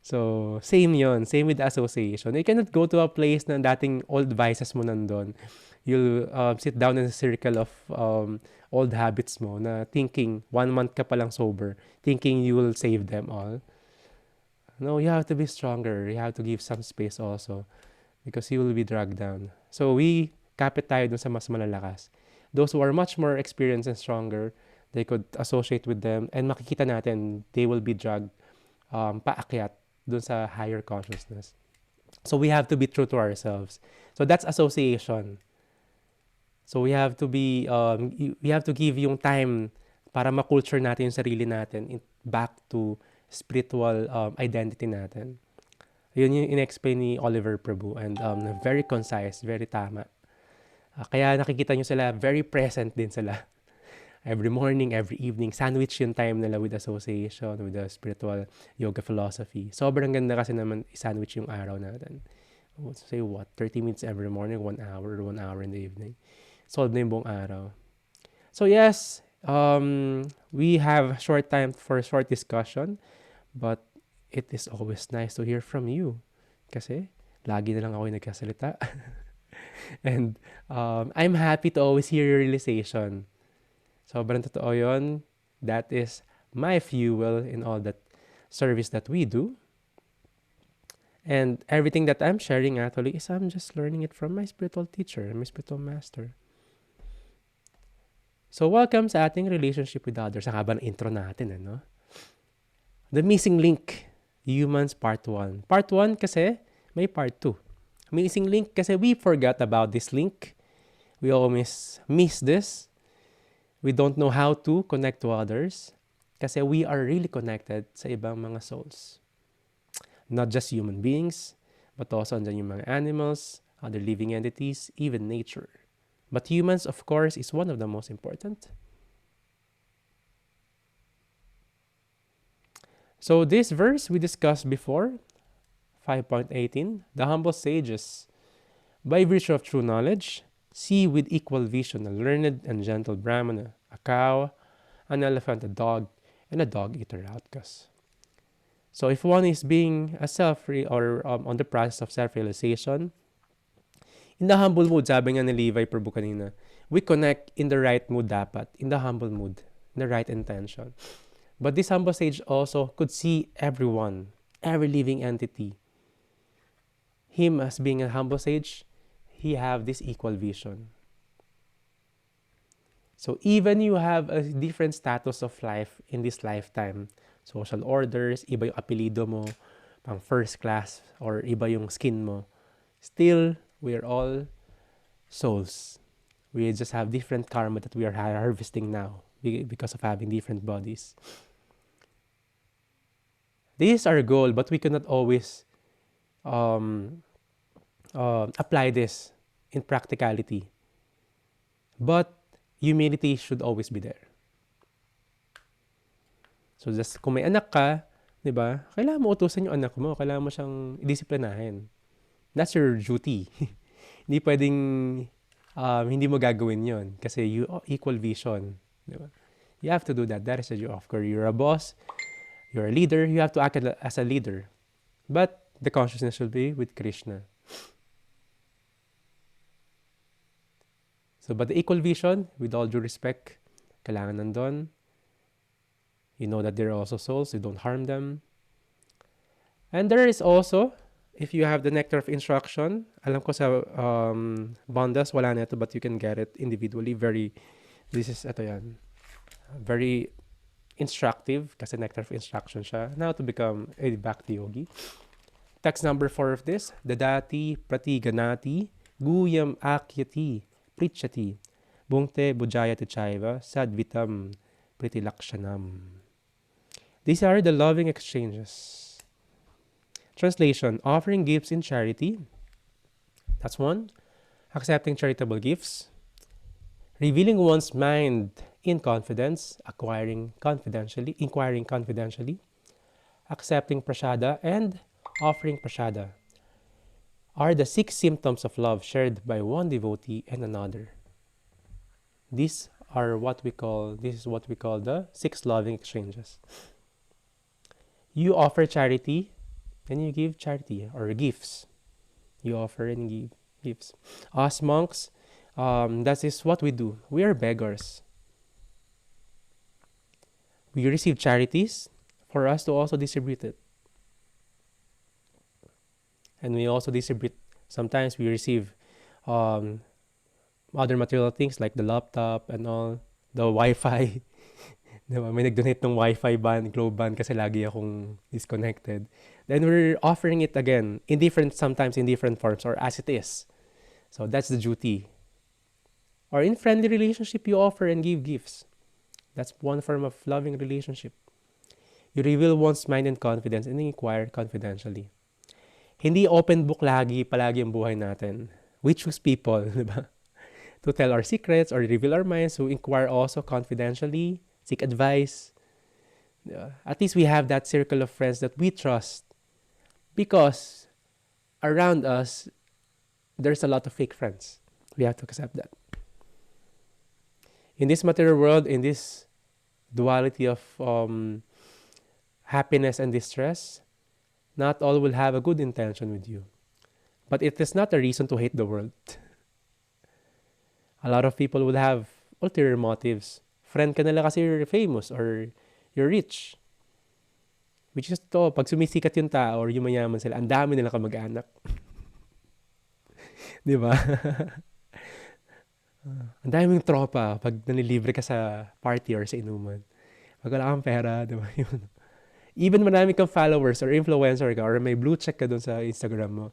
S1: So, same with association. You cannot go to a place na dating old vices mo nandun. You'll sit down in a circle of old habits mo na thinking, 1 month ka palang sober, thinking you will save them all. No, you have to be stronger. You have to give some space also because you will be dragged down. So, we kapit tayo dun sa mas malalakas. Those who are much more experienced and stronger, they could associate with them and makikita natin, they will be dragged paakyat dun sa higher consciousness. So we have to be true to ourselves. So that's association. So we have to give yung time para makulture natin yung sarili natin back to spiritual identity natin. Yun yung in-explain ni Oliver Prabhu and very concise, very tama. Kaya nakikita nyo sila, very present din sila. Every morning, every evening, sandwich yung time nila with association, with the spiritual yoga philosophy. Sobrang ganda kasi naman i-sandwich yung araw natin. Say what? 30 minutes every morning, 1 hour, 1 hour in the evening. Solve na yung buong araw. So yes, we have short time for a short discussion, but it is always nice to hear from you. Kasi lagi na lang ako yung nagkasalita. And I'm happy to always hear your realization. Sobrang totoo yun. That is my fuel in all that service that we do. And everything that I'm sharing actually is I'm just learning it from my spiritual teacher, my spiritual master. So, welcome sa ating relationship with others. Ang haba ng intro natin, ano? The Missing Link, Humans Part 1. Part 1 kasi may Part 2. Missing link kasi we forgot about this link. We always miss this. We don't know how to connect to others kasi we are really connected sa ibang mga souls. Not just human beings, but also andyan yung mga animals, other living entities, even nature. But humans, of course, is one of the most important. So this verse we discussed before, 5.18, the humble sages, by virtue of true knowledge, see with equal vision a learned and gentle Brahmana, a cow, an elephant, a dog, and a dog-eater outcast. So if one is being a or on the process of self-realization, in the humble mood, sabi nga ni Levi Prabhu kanina, we connect in the right mood dapat, in the humble mood, in the right intention. But this humble sage also could see everyone, every living entity. Him as being a humble sage, he have this equal vision. So even you have a different status of life in this lifetime, social orders, iba yung apelido mo, pang first class, or iba yung skin mo, still, we're all souls. We just have different karma that we are harvesting now because of having different bodies. This is our goal, but we cannot always apply this in practicality. But humility should always be there. So just kung may anak ka, 'di ba? Kailangan mo utusan yung anak mo, kailangan mo siyang disiplinahin. That's your duty. Hindi pwedeng hindi mo gagawin 'yon kasi you equal vision, 'di ba? You have to do that. That is your of course. You're a boss, you're a leader, you have to act as a leader. But the consciousness should be with Krishna. So, but the equal vision, with all due respect, kailangan nandun. You know that they're also souls, you don't harm them. And there is also, if you have the nectar of instruction, alam ko sa Bondas, wala na ito, but you can get it individually. Ito yan. Very instructive, kasi nectar of instruction siya. Now to become a Bhakti Yogi. Text number 4 of this, Dadati Pratiganati Guyam Akyati Prichati Bhungte Bujayati Chaiva Sadvitam Pritilakshanam. These are the loving exchanges. Translation, offering gifts in charity. That's one. Accepting charitable gifts. Revealing one's mind in confidence. Inquiring confidentially. Accepting prasada and offering prasada are the 6 symptoms of love shared by one devotee and another. This is what we call the 6 loving exchanges. You offer charity and you give charity or gifts. You offer and give gifts. Us monks, that is what we do. We are beggars. We receive charities for us to also distribute it. And we also distribute, sometimes we receive other material things like the laptop and all, the Wi-Fi. Diba? May nag-donate ng Wi-Fi ban, globe ban kasi lagi akong disconnected. Then we're offering it again, sometimes in different forms or as it is. So that's the duty. Or in friendly relationship, you offer and give gifts. That's one form of loving relationship. You reveal one's mind and confidence and inquire confidentially. Hindi open book palagi ang buhay natin. We choose people, di ba? To tell our secrets or reveal our minds, to inquire also confidentially, seek advice. At least we have that circle of friends that we trust. Because around us, there's a lot of fake friends. We have to accept that. In this material world, in this duality of happiness and distress, not all will have a good intention with you. But it is not a reason to hate the world. A lot of people will have ulterior motives. Friend ka nila kasi you're famous or you're rich. Which is to, pag sumisikat yung tao or yumayaman sila, ang dami nilang kamag-anak. Di ba? Ang daming tropa pag nanilibre ka sa party or sa inuman. Pag wala kang pera, di ba? Yun. Even marami kang followers or influencer ka or may blue check ka dun sa Instagram mo.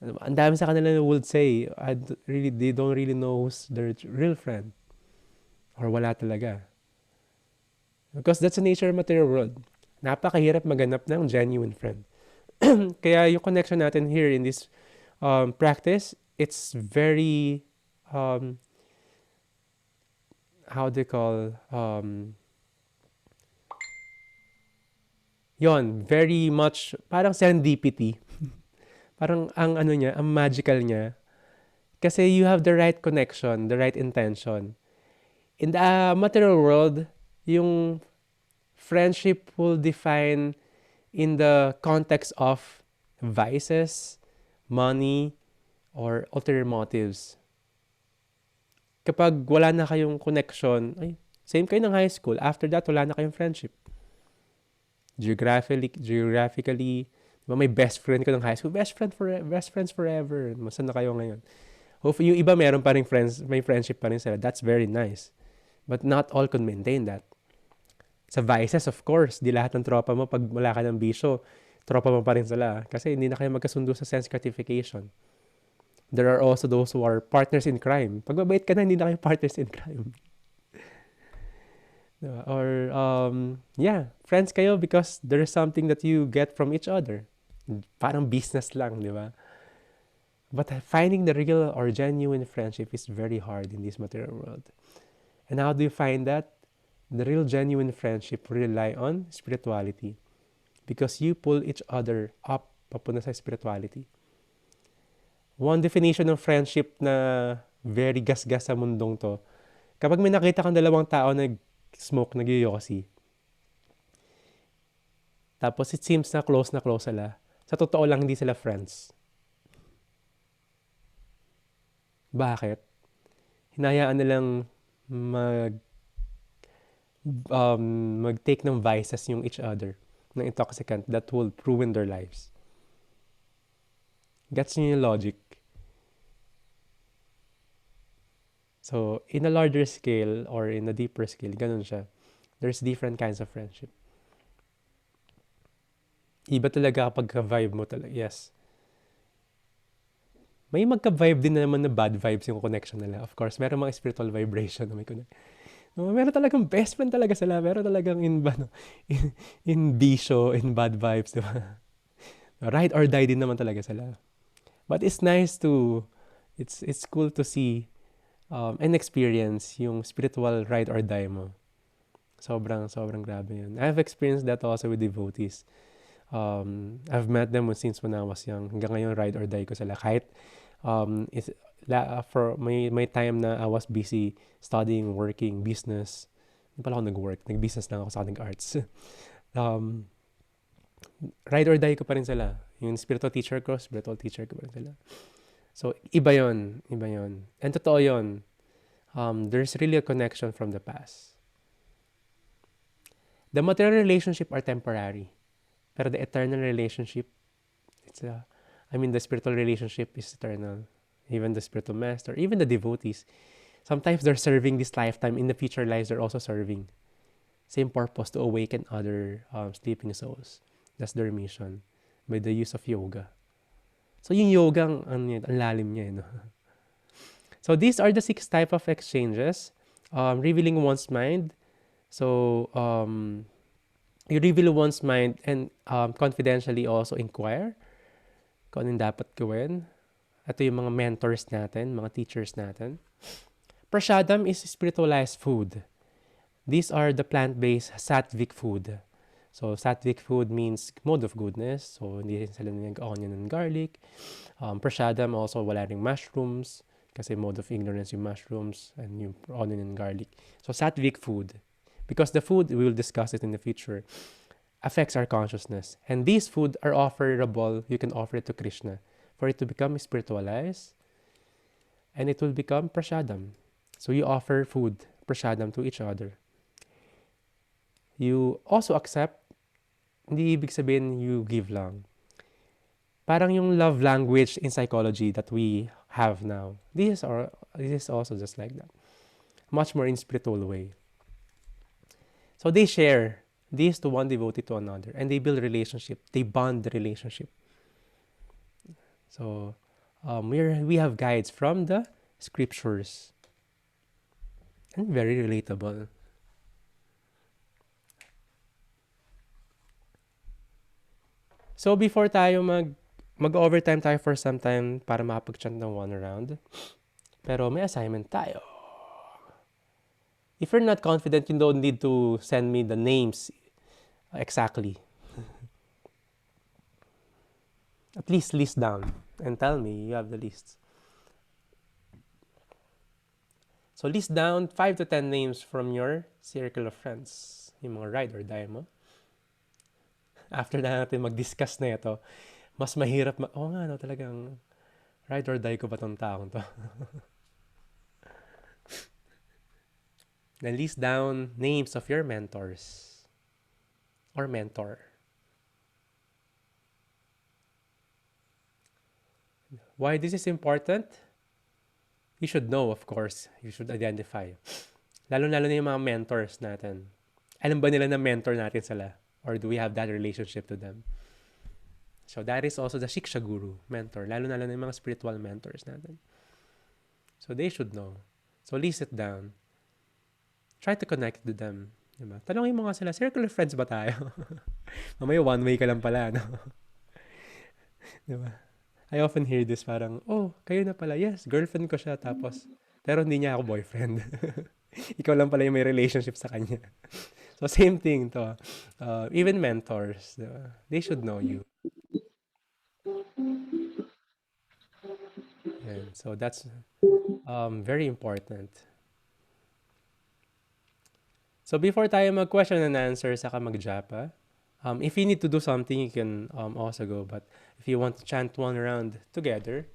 S1: Ano ba, ang dami sa kanila na would say, they don't really know who's their real friend. Or wala talaga. Because that's the nature of material world. Napakahirap maganap ng genuine friend. Kaya yung connection natin here in this practice, it's very, how do you call, yon, very much, parang serendipity. Parang ang ano niya, ang magical niya. Kasi you have the right connection, the right intention. In the material world, yung friendship will define in the context of vices, money, or ulterior motives. Kapag wala na kayong connection, ay, same kayo ng high school. After that, wala na kayong friendship. Geographically, diba, may best friend ka ng high school, best friends forever. Masan na kayo ngayon? Hopefully, yung iba meron pa rin friends, may friendship pa rin sila. That's very nice. But not all can maintain that. Sa vices, of course, di lahat ng tropa mo, pag wala ka ng bisyo, tropa mo pa rin sila. Kasi hindi na kayo magkasundo sa sense gratification. There are also those who are partners in crime. Pag mabait ka na, hindi na kayo partners in crime. Diba? Or, yeah, friends kayo because there is something that you get from each other. Parang business lang, di ba? But finding the real or genuine friendship is very hard in this material world. And how do you find that? The real genuine friendship rely on spirituality. Because you pull each other up papunta sa spirituality. One definition ng friendship na very gasgas sa mundong to, kapag may nakita kang dalawang tao nag-smoke, nag-yoyosi, tapos it seems na close sila, sa totoo lang hindi sila friends. Bakit? Hinayaan nilang mag-take ng vices yung each other, ng intoxicant that will ruin their lives. Gets niyo yung logic? So, in a larger scale or in a deeper scale, ganun siya. There's different kinds of friendship. Iba talaga kapag ka-vibe mo talaga. Yes. May magka-vibe din naman na bad vibes yung connection nila. Of course, meron mga spiritual vibration na may connect. No, meron talagang best friend talaga sila. Meron talagang in bisyo, in bad vibes, di ba? Ride or die din naman talaga sila. But it's nice to, it's cool to see and experience yung spiritual ride or die mo. Sobrang grabe yun. I've experienced that also with devotees. I've met them since when I was young. Hanggang ngayon, ride or die ko sila. Kahit for may time na I was busy studying, working, business. Hindi pala ako nag-work. Nag-business lang ako sa ating arts. Ride or die ko pa rin sila. Yung spiritual teacher ko pa rin sila. So, iba yon. And totoo yon. There's really a connection from the past. The material relationship are temporary. Pero the eternal relationship, the spiritual relationship is eternal. Even the spiritual master, even the devotees, sometimes they're serving this lifetime. In the future lives, they're also serving. Same purpose, to awaken other sleeping souls. That's their mission by the use of yoga. So yung yoga, ang lalim niya. No? So these are the 6 type of exchanges. Revealing one's mind. So you reveal one's mind and confidentially also inquire kung anong dapat gawin. Ito yung mga mentors natin, mga teachers natin. Prasadam is spiritualized food. These are the plant-based sattvic food. So, sattvic food means mode of goodness. So, hindi sila nag-onion and garlic. Prasadam also wala ring mushrooms kasi mode of ignorance yung mushrooms and yung onion and garlic. So, sattvic food. Because the food, we will discuss it in the future, affects our consciousness. And these food are offerable, you can offer it to Krishna for it to become spiritualized and it will become prasadam. So you offer food, prasadam to each other. You also accept, hindi ibig sabihin you give lang. Parang yung love language in psychology that we have now. This is also just like that. Much more in spiritual way. So they share this to one devotee to another, and they build relationship. They bond the relationship. So we have guides from the scriptures, and very relatable. So before tayo mag-overtime tayo for some time para makapag-chant ng one round. Pero may assignment tayo. If you're not confident, you don't need to send me the names exactly. At least list down and tell me you have the list. So list down 5 to 10 names from your circle of friends. Yung mga ride or die mo. After na natin mag-discuss na ito, mas mahirap nga no, talagang ride or die ko ba tong taong to? Then list down names of your mentors or mentor. Why this is important? You should know, of course. You should identify. Lalo-lalo na yung mga mentors natin. Alam ba nila na mentor natin sila? Or do we have that relationship to them? So that is also the Shiksha Guru, mentor. Lalo-lalo na yung mga spiritual mentors natin. So they should know. So list it down. Try to connect to them. Diba? Tanongin mo nga sila, circle of friends ba tayo? Mamaya one way ka lang pala, no? Diba? I often hear this parang, oh, kayo na pala. Yes, girlfriend ko siya. Tapos, pero hindi niya ako boyfriend. Ikaw lang pala yung may relationship sa kanya. So, same thing to. Even mentors, they should know you. And so, that's very important. So, before tayo mag-question and answer, saka mag-japa, if you need to do something, you can also go. But if you want to chant one round together,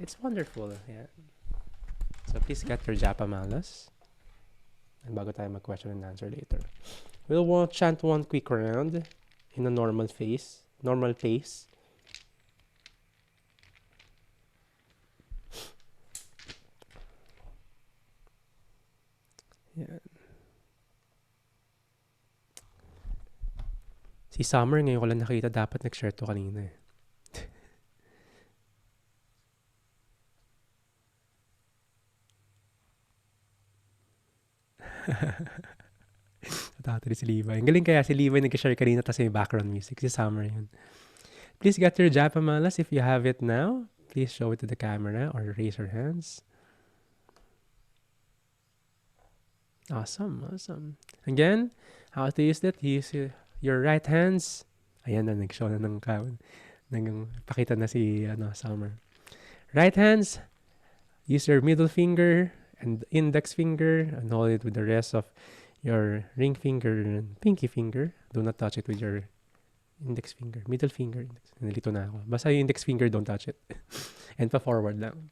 S1: it's wonderful. Yeah. So please get your japa malas. And bago tayo mag-question and answer later. We'll chant one quick round in a normal pace. Yeah. Si Summer, ngayon ko lang nakita, dapat nag-share to kanina eh. Tatari si Levi. Ang galing kaya si Levi nag-share kanina tapos may background music. Si Summer yun. Please get your japa malas if you have it now. Please show it to the camera or raise your hands. Awesome. Again, how to use that? Use your right hands. Ayan na, nag-show na ng pakita na si Summer. Right hands, use your middle finger and index finger and hold it with the rest of your ring finger and pinky finger. Do not touch it with your index finger, middle finger. Nalito na ako. Basta yung index finger, don't touch it. And pa-forward lang.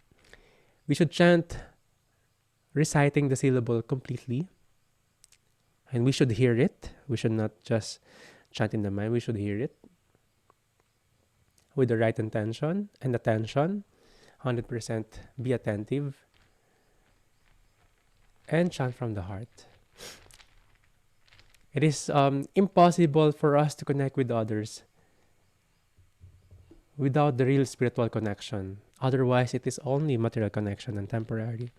S1: We should chant reciting the syllable completely. And we should hear it. We should not just chant in the mind. We should hear it with the right intention and attention. 100% be attentive. And chant from the heart. It is impossible for us to connect with others without the real spiritual connection. Otherwise, it is only material connection and temporary.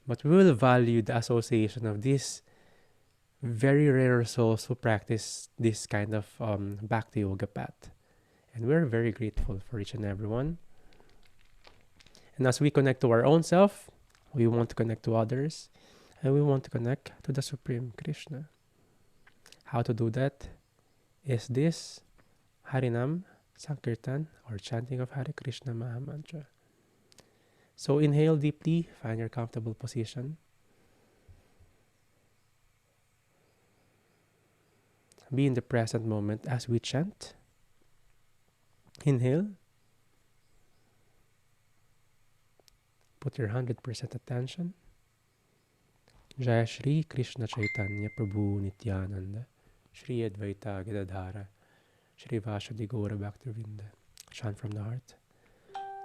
S1: But we will value the association of these very rare souls who practice this kind of Bhakti Yoga path. And we're very grateful for each and every one. And as we connect to our own self, we want to connect to others, and we want to connect to the Supreme Krishna. How to do that is this Harinam Sankirtan or chanting of Hare Krishna Mahamantra. So inhale deeply, find your comfortable position. Be in the present moment as we chant. Inhale. Put your 100% attention. Jaya Shri Krishna Chaitanya Prabhu Nityananda Shri Advaita Gadadhara Shri Vashadi Gaura Bhaktivinoda. Chant from the heart.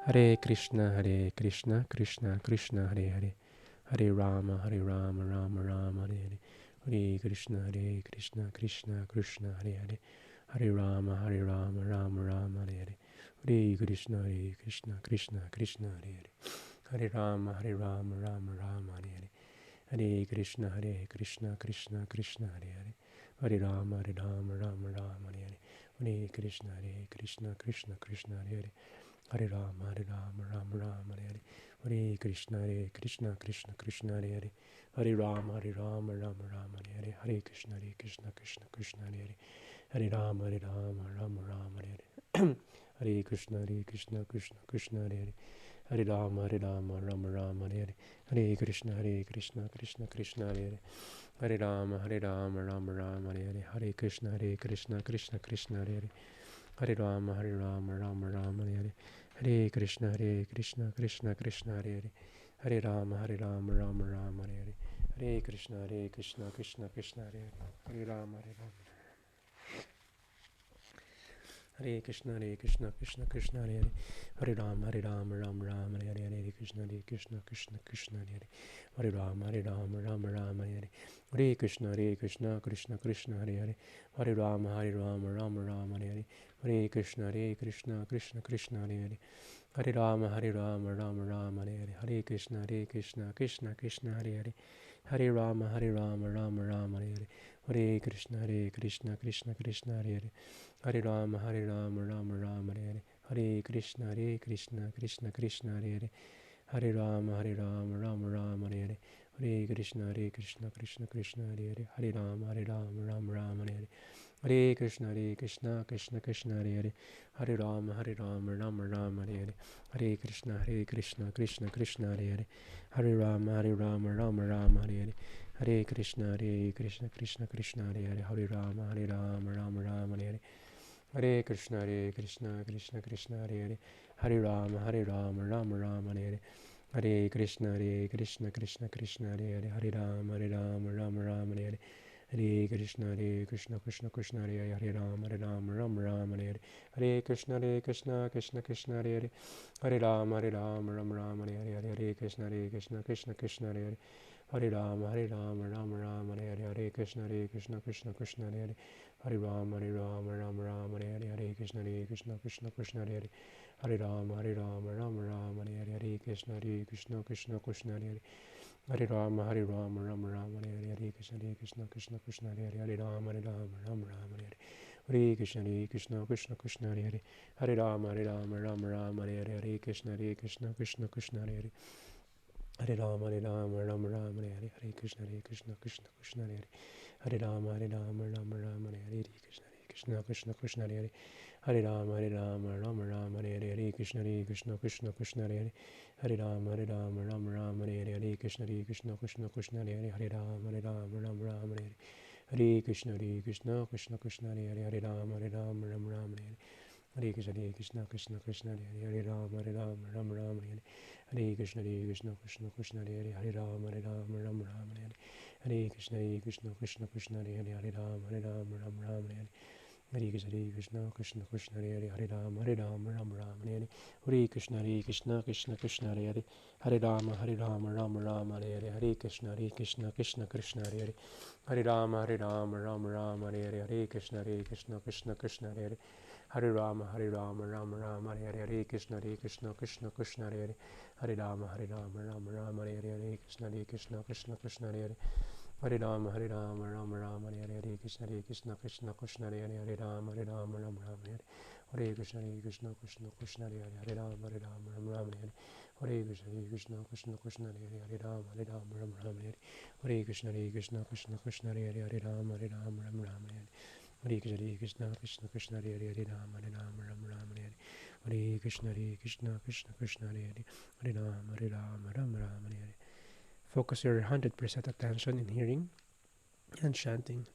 S1: Hare Krishna, Krishna Krishna, Hare Hare. Hare Rama, Rama Rama, Hare Hare. Hare Krishna, Krishna Krishna, Hare Hare. Hare Rama, Rama Rama, Hare Hare. Hare Krishna, Krishna Krishna, Hare Hare. Hare Rama, Rama Rama, Hare Hare. Hare Krishna, Krishna Krishna, Hare Hare. Hare Rama, Rama Rama, Hare Hare. Hare Krishna, Krishna Krishna, Hare Hare. Hare Rama, Rama Rama, Hare Hare. Hare Krishna, Krishna Krishna, Hare Hare. Hare Rama, Rama Rama, Hare Hare. Hare Krishna, Krishna Krishna, Hare Hare. Hare Rama, Rama Rama, Hare Hare. Hare Krishna, Krishna Krishna, Hare Hare. Hare Rama, Rama Rama, Hare Hare. Hare Krishna, Krishna Krishna, Hare Hare. Hare Rama, Rama Rama, Hare Hare. Hare Krishna, Krishna Krishna, Hare Hare. Hare Rama, Rama Rama, Hare Hare. Hare Krishna, Krishna Krishna, Hare Hare. Hare Rama, Rama Rama, Hare Hare. Hare Krishna, Krishna Krishna, Hare Hare. Hare Rama, Hare Krishna, Krishna Krishna, Hare Hare. Hare Rama, Rama Rama, Hare Hare. Hare Krishna, Krishna Krishna, Hare Hare. Hare Rama, Rama Rama, Hare Hare. Hare Krishna, Krishna Krishna, Hare Hare. Hare Rama, Rama Rama, Hare Hare. Hare Krishna, Krishna Krishna, Hare Hare. Hare Rama, Rama Rama, Hare Hare. Hare Krishna, Krishna Krishna, Hare Hare. Hare Rama, Rama Rama, Hare Hare. Hare Krishna, Krishna Krishna, Hare Hare. Hare Rama, Rama Rama, Hare Hare. Hare Krishna, Krishna Krishna, Hare Hare. Hare Rama, Rama Rama, Hare Hare. Hare Krishna, Krishna Krishna, Hare Hare. Hare Rama, Rama Rama, Hare Hare. Hare Krishna, Krishna Krishna, Hare Hare. Hare Rama, Rama Rama, Hare Hare. Hare Krishna, Krishna Krishna, Hare Hare. Hare Rama, Rama Rama, Hare Hare. Hare Krishna, Krishna Krishna, Hare Hare. Hare Rama, Rama Rama, Hare Hare. Hare Krishna, Krishna Krishna, Hare Hare. Hare Rama, Rama Rama, Hare Hare. Hare Krishna, Krishna Krishna, Hare Hare. Hare Rama, Rama Rama, Hare Hare. Hare Krishna, Krishna Krishna, Hare Hare. Hare Rama, Rama Rama, Hare Hare. Hare Krishna, Krishna Krishna, Hare Hare. Hare Rama, Rama Rama, Hare Hare. Hare Krishna, Krishna Krishna, Hare Hare. Hare Rama, Rama Rama, Hare Hare. Hare Krishna, Krishna Krishna, Hare Hare. Hare Rama, Rama Rama, Hare Hare. Hare Krishna, Krishna Krishna, Hare Hare. Hare Rama, Rama Rama, Hare Hare. Hare Krishna, Krishna Krishna, Hare Hare. Hare Rama, Rama Rama, Hare Hare. Hare Krishna, Krishna Krishna, Hare Hare. Hare Rama, Rama Rama, Hare Hare. Hare Krishna, Krishna Krishna, Hare Hare. Hare Rama, Rama Rama, Hare Hare. Hare Krishna, Krishna Krishna, Hare Hare. Hare Rama, Rama Rama, Hare Hare. Hare Krishna, Krishna Krishna, Hare Hare. Hare Rama, Rama Rama, Hare Hare. Hare Krishna, Krishna Krishna, Hare Hare. Hare Rama, Rama Rama, Hare Hare. Hare Krishna, Krishna Hare Hare. Hare Rama, Rama Rama, Hare Hare. Hare Krishna, Krishna Krishna, Hare Hare. Hare Rama, Rama Rama, Hare Hare. Hare Krishna, Krishna Krishna, Hare Hare. Hare Rama, Rama Rama, Hare Hare. Hare Krishna, Krishna Krishna, Hare Hare. Hare Rama, Rama Rama, Hare Hare. Hare Krishna, Krishna Krishna, Hare Hare. Hare Rama, Rama Rama, Hare Hare. Hare Krishna, Krishna Krishna, Hare Hare. Hare Rama, Rama Rama, Hare Hare. Hare Krishna, Krishna Krishna, Hare Hare. Hare Rama, Rama Rama, Hare Hare. Hare Krishna, Krishna Krishna, Hare Hare. Hare Rama, Rama Rama, Hare Hare. Hare Krishna, Krishna Krishna, Hare Hare. Hare Rama, Rama Rama, Hare Hare. Hare Krishna, Krishna Krishna, Hare Hare. Hare Rama, Rama Rama, Hare Hare. Hare Krishna, Krishna Krishna, Hare Hare. Hare Rama, Rama Rama, Hare Hare. Hare Krishna, Krishna Krishna, Hare Hare. Hare Rama, Rama Rama, Hare Hare. Hare Krishna, Krishna Krishna, Hare Hare. Hare Rama, Rama Rama, Hare Hare. Hare Krishna, Krishna Krishna, Hare Hare. Hare Rama, Rama Rama, Hare Hare. Hare Krishna, Krishna Krishna, Hare Hare. Hare Rama, Rama Rama, Hare Hare. Hare Krishna, Krishna Krishna, Hare Hare. Hare Rama, Rama Rama, Hare Hare. Hare Krishna, Krishna Hare Hare. Hare Rama, Rama Rama, Hare Hare. Hare Krishna, Krishna Krishna, Hare Hare. Hare Rama, Rama Rama, Hare Hare. Focus your 100% attention in hearing and chanting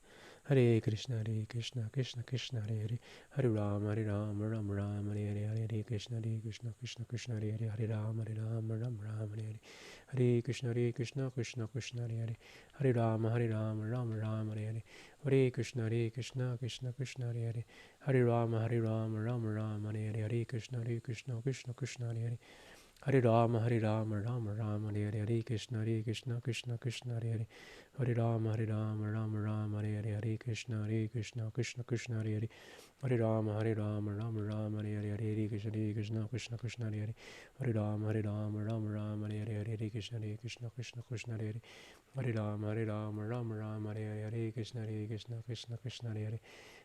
S1: Hare Krishna, Krishna Krishna, Hare Hare, Hare Rama, Ram Ram, Hare Hare, Hare Krishna, Krishna Krishna, Hare Hare, Hare Rama, Ram Ram, Hare Hare, Hare Krishna, Krishna Krishna, Hare Hare, Hare Rama, Ram Ram, Hare Hare, Hare Krishna, Krishna Krishna, Hare Hare, Hare Rama, Ram Ram, Hare Hare, Hare Krishna, Krishna Krishna, Hare Hare, Hare Rama, Ram Ram, Hare Hare, Hare Krishna, Krishna Krishna, Hare Hare, Hare Rama, Ram Ram, Hare Hare, Hare Krishna, Krishna Krishna, Hare Hare, Hare Rama, Ram Ram, Hare Hare, Hare Krishna, Krishna Krishna, Hare Hare, Hare Rama, Ram Ram, Hare Hare, Hare Krishna, Krishna Krishna, Hare Hare, Hare Rama, Ram Ram, Hare Hare, Hare Krishna, Krishna Krishna, Hare Hare, Hare Rama, Ram Ram, Hare Hare, Hare Krishna, Krishna Krishna, Hare Hare,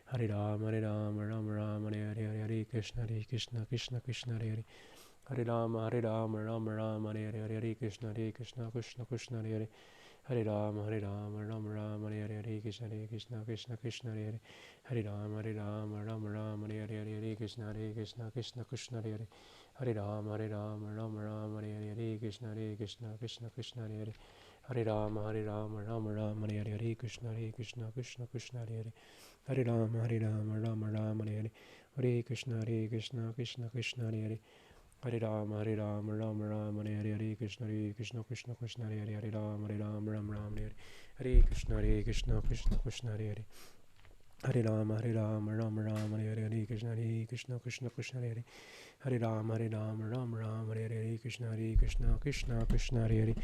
S1: Hare Rama, Ram Ram, Hare Hare, Hare Krishna, Krishna Krishna, Hare Hare, Hare Rama, Ram Ram, Hare Hare, Hare Krishna, Krishna Krishna, Hare Hare, Hare Rama, Ram Ram, Hare Hare, Hare Krishna, Krishna Krishna, Hare Hare, Hare Rama, Ram Ram, Hare Hare, Hare Krishna, Krishna Krishna, Hare Hare, Hare Rama, Ram Ram, Hare Hare, Hare Krishna, Krishna Krishna, Hare Hare, Hare Rama, Ram Ram, Hare Hare, Hare Krishna, Krishna Krishna, Hare Hare, Hare Rama, Ram Ram, Hare Hare, Hare Krishna, Krishna Krishna, Hare Hare, Hare Rama, Ram Ram, Hare Hare, Hare Krishna, Krishna Krishna, Hare Hare, Hare Rama, Ram Ram, Hare Hare, Hare Krishna, Krishna Krishna, Hare Hare, Hare Rama, Ram Ram, Hare Hare, Hare Krishna, Krishna Krishna, Hare Hare, Hare Rama, Ram Ram, Hare Hare, Hare Krishna, Krishna Krishna, Hare Hare, Hare Rama, Ram Ram, Hare Hare, Hare Krishna, Krishna Krishna, Hare Hare, Hare Rama, Ram Ram, Hare Hare, Hare Krishna, Krishna Krishna, Hare Hare,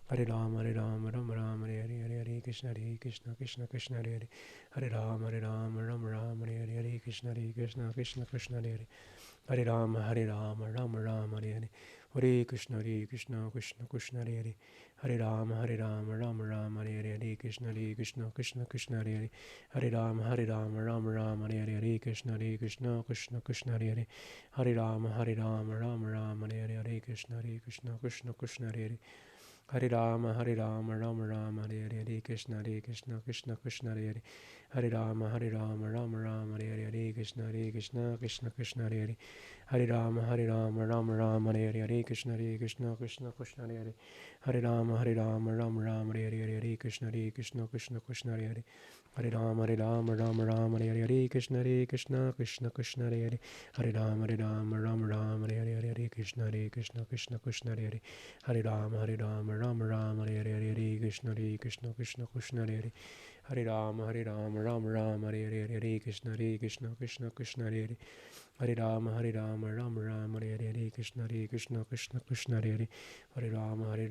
S1: Hare Rama, Ram Ram, Hare Hare, Hare Krishna, Krishna Krishna, Hare Hare, Hare Rama, Ram Ram, Hare Hare, Hare Krishna, Krishna Krishna, Hare Hare, Hare Rama, Ram Ram, Hare Hare, Hare Krishna, Krishna Krishna, Hare Hare, Hare Rama, Ram Ram, Hare Hare, Hare Krishna, Krishna Krishna, Hare Hare, Hare Rama, Ram Ram, Hare Hare, Hare Krishna, Krishna Krishna, Hare Hare, Hare Rama, Ram Ram, Hare Hare, Hare Krishna, Krishna Krishna, Hare Hare, Hare Rama, Ram Ram, Hare Hare, Hare Krishna, Krishna Krishna, Hare Hare, Hare Rama, Ram Ram, Hare Hare, Hare Krishna, Krishna Krishna, Hare Hare, Hare Rama, Ram Ram, Hare Hare, Hare Krishna, Krishna Krishna, Hare Hare, Hare Rama, Ram Ram, Hare Hare, Hare Krishna, Krishna Krishna, Hare Hare, Hare Rama, Ram Ram, Hare Hare, Hare Krishna, Krishna Krishna, Hare Hare, Hare Rama, Ram Ram, Hare Hare, Hare Krishna, Krishna Krishna, Hare Hare, Hare Rama, Ram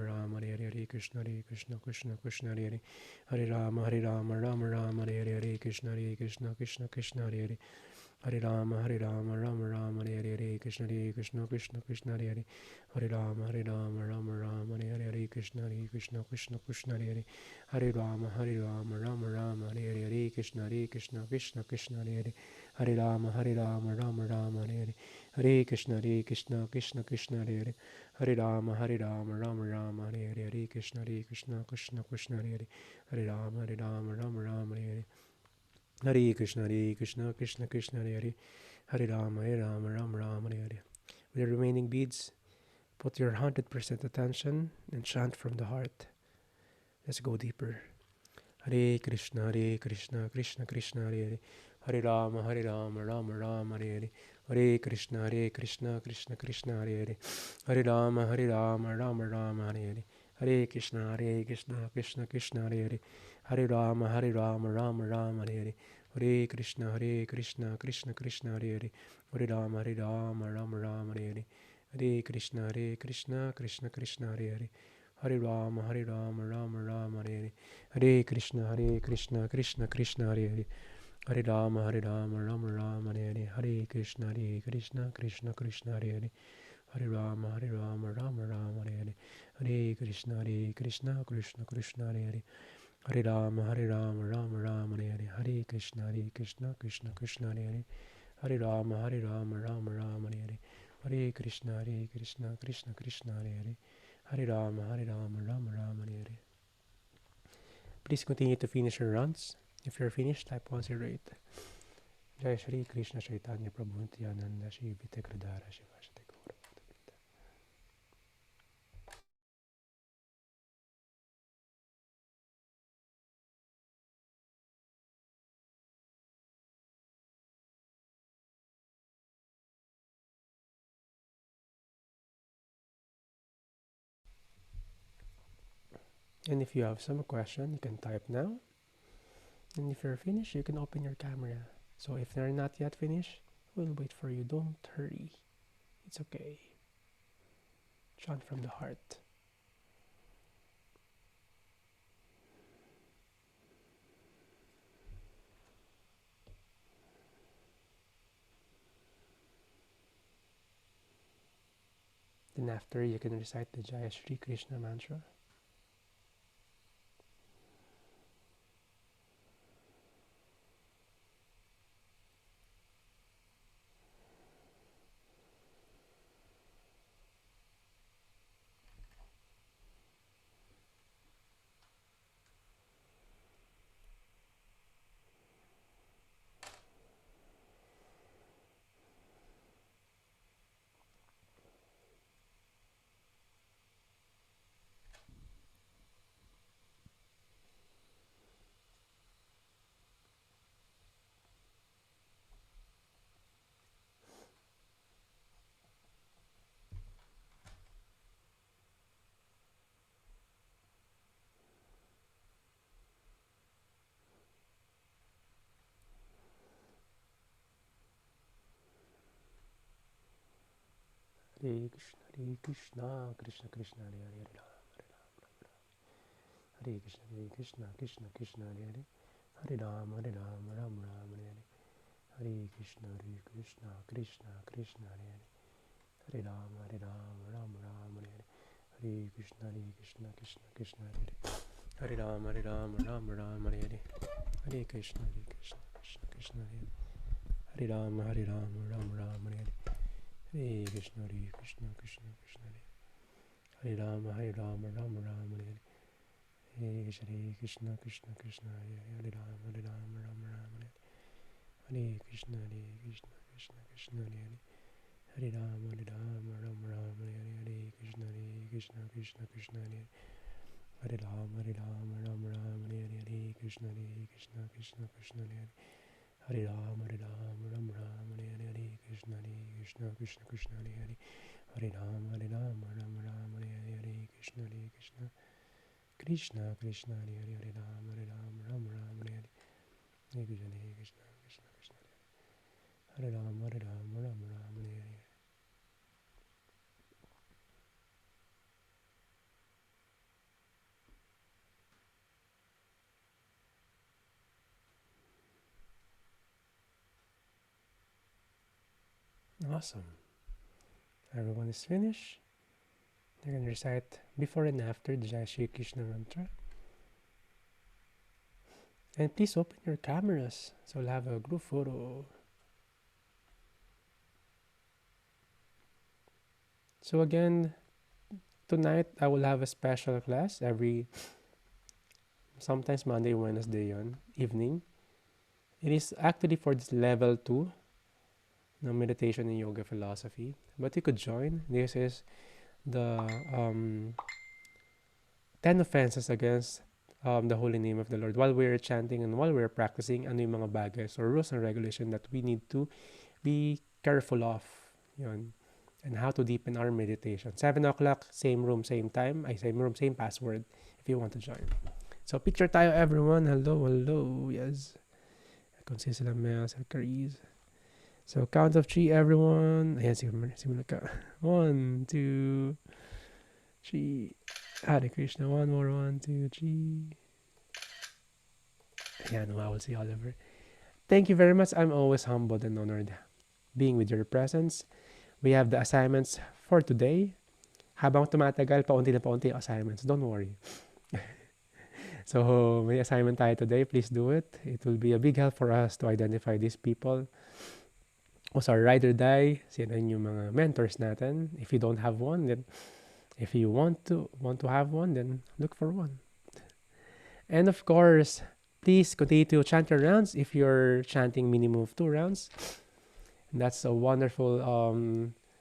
S1: Ram, Hare Hare, Hare Krishna, Krishna Krishna, Hare Hare, Hare Rama, Ram Ram, Hare Hare, Hare Krishna, Krishna Krishna, Hare Hare, Hare Rama, Ram Ram, Hare Hare, Hare Krishna, Krishna Krishna, Hare Hare, Hare Rama, Ram Ram, Hare Hare, Hare Krishna, Krishna Krishna, Hare Hare, Hare Rama, Ram Ram, Hare Hare, Hare Krishna, Krishna Krishna, Hare Hare, Hare Rama, Ram Ram, Hare Hare, Hare Krishna, Krishna Krishna, Hare Hare, Hare Rama, Ram Ram, Hare Hare, Hare Krishna, Krishna Krishna, Hare Hare, Hare Rama, Ram Ram, Hare Hare, Hare Krishna, Krishna Krishna, Hare Hare, Hare Rama, Ram Ram, Hare Hare. With the remaining beads, put your 100% attention and chant from the heart. Let's go deeper. Hare Krishna, Krishna Krishna, Hare Hare, Hare Rama, Ram Ram, Hare Hare, Hare Krishna, Krishna Krishna, Hare Hare, Hare Rama, Ram Ram, Hare Hare, Hare Krishna, Krishna Krishna, Hare Hare, Hare Rama, Ram Ram, Hare Hare, Hare Krishna, Krishna Krishna, Hare Hare, Hare Rama, Ram Ram, Hare Hare, Hare Krishna, Krishna Krishna, Hare Hare, Hare Rama, Ram Ram, Hare Hare, Hare Krishna, Krishna Krishna, Hare Hare, Hare Rama, Ram Ram, Hare Hare, Hare Krishna, Krishna Krishna, Hare Hare, Hare Rama, Ram Ram, Hare Hare, Hare Krishna, Krishna Krishna, Hare Hare, Hare Rama, Ram Ram, Hare Hare, Hare Krishna, Krishna Krishna, Hare Hare, Hare Rama, Ram Ram, Hare Hare, Hare Krishna, Krishna Krishna, Hare Hare, Hare Rama, Ram Ram, Hare Hare. Please continue to finish your runs. If you're finished, type 108. Jai Shri Krishna Chaitanya Prabhu Nityananda Shri Vitakradara Shiva And if you have some question, you can type now. And if you're finished, you can open your camera. So if they're not yet finished, we'll wait for you. Don't hurry. It's okay. Chant from the heart. Then after, you can recite the Jaya Shri Krishna mantra. Hare Krishna, Krishna Krishna, Hare Hare, Hare Krishna, Krishna Krishna, Hare Hare, Hare Ram, Hare Ram, Ram Ram, Hare Hare, Hare Krishna, Krishna Krishna, Hare Hare, Hare Ram, Ram Ram, Hare Hare, Hare Krishna, Krishna Krishna, Hare Hare, Hare Ram, Ram Ram, Hare Hare, Hare Krishna, Krishna Krishna, Hare Hare, Hare Ram, Ram Ram, Hare Hare, Hare Krishna, Krishna Krishna, Hare Ram, Ram Ram, Hare Hare, Hare Krishna, Krishna Krishna, Hare Ram, Ram Ram, Hare Krishna, Krishna Krishna, Hare Ram, Ram Ram, Hare Krishna, Krishna Krishna, Hare Ram, Ram Ram, Hare Krishna, Krishna Krishna, Hare Ram, Ram Ram, Hare Krishna, Krishna Krishna, Hare Ram, Ram Ram, Hare Krishna, Krishna Krishna, Hare Ram, Ram Ram, Hare Krishna, Krishna Krishna, Hare Ram, Ram Ram, Hare. Awesome. Everyone is finished. They're going to recite before and after the Jai Shri Krishna mantra. And please open your cameras so we'll have a group photo. So again, tonight I will have a special class sometimes Monday, Wednesday evening. It is actually for this level 2 no meditation and yoga philosophy, but you could join. This is the 10 offenses against the holy name of the Lord while we're chanting and while we're practicing. Ano yung mga bagay or rules and regulation that we need to be careful of, yun, and how to deepen our meditation. 7 o'clock, same room, same time, same room, same password if you want to join. So picture tayo everyone. Hello, yes. Kung sila may sa Cariz. So count of 3 everyone. Ayan, simula ka. 1, 2, 3. Hare Krishna. One more. 1, 2, 3. Ayan, wow, si Oliver. Thank you very much. I'm always humbled and honored being with your presence. We have the assignments for today. Habang tumatagal, paunti na paunti yung assignments. Don't worry. So, may assignment tayo today. Please do it. It will be a big help for us to identify these people. Who's our ride or die? Sino yung mga mentors natin? If you don't have one, then if you want to have one, then look for one. And of course, please continue to chant your rounds if you're chanting minimum of 2 rounds. And that's a wonderful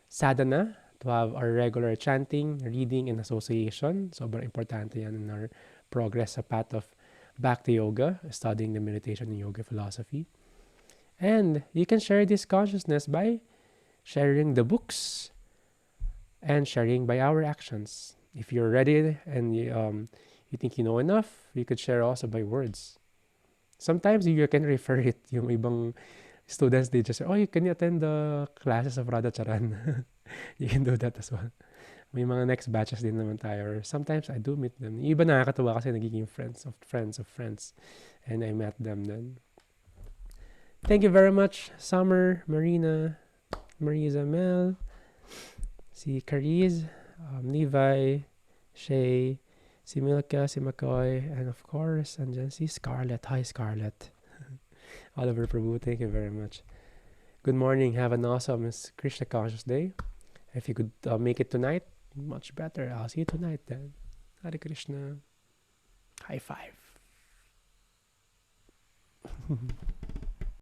S1: sadhana to have our regular chanting, reading, and association. Sobrang importante yan in our progress sa path of Bhakti Yoga, studying the meditation and yoga philosophy. And you can share this consciousness by sharing the books and sharing by our actions. If you're ready and you you think you know enough, you could share also by words. Sometimes you can refer it. Yung ibang students, they just say, oh, you can attend the classes of Radha Charan. You can do that as well. May mga next batches din naman tayo. Or sometimes I do meet them. Yung iba nakakatawa kasi nagiging friends of friends of friends. And I met them then. Thank you very much, Summer, Marina, Marisa, Mel, si Cariz, Levi, Shay, si Milka, si McCoy, and of course, andyan si Scarlett. Hi, Scarlett. Oliver Prabhu, thank you very much. Good morning. Have an awesome Krishna Conscious Day. If you could make it tonight, much better. I'll see you tonight then. Hare Krishna. High five.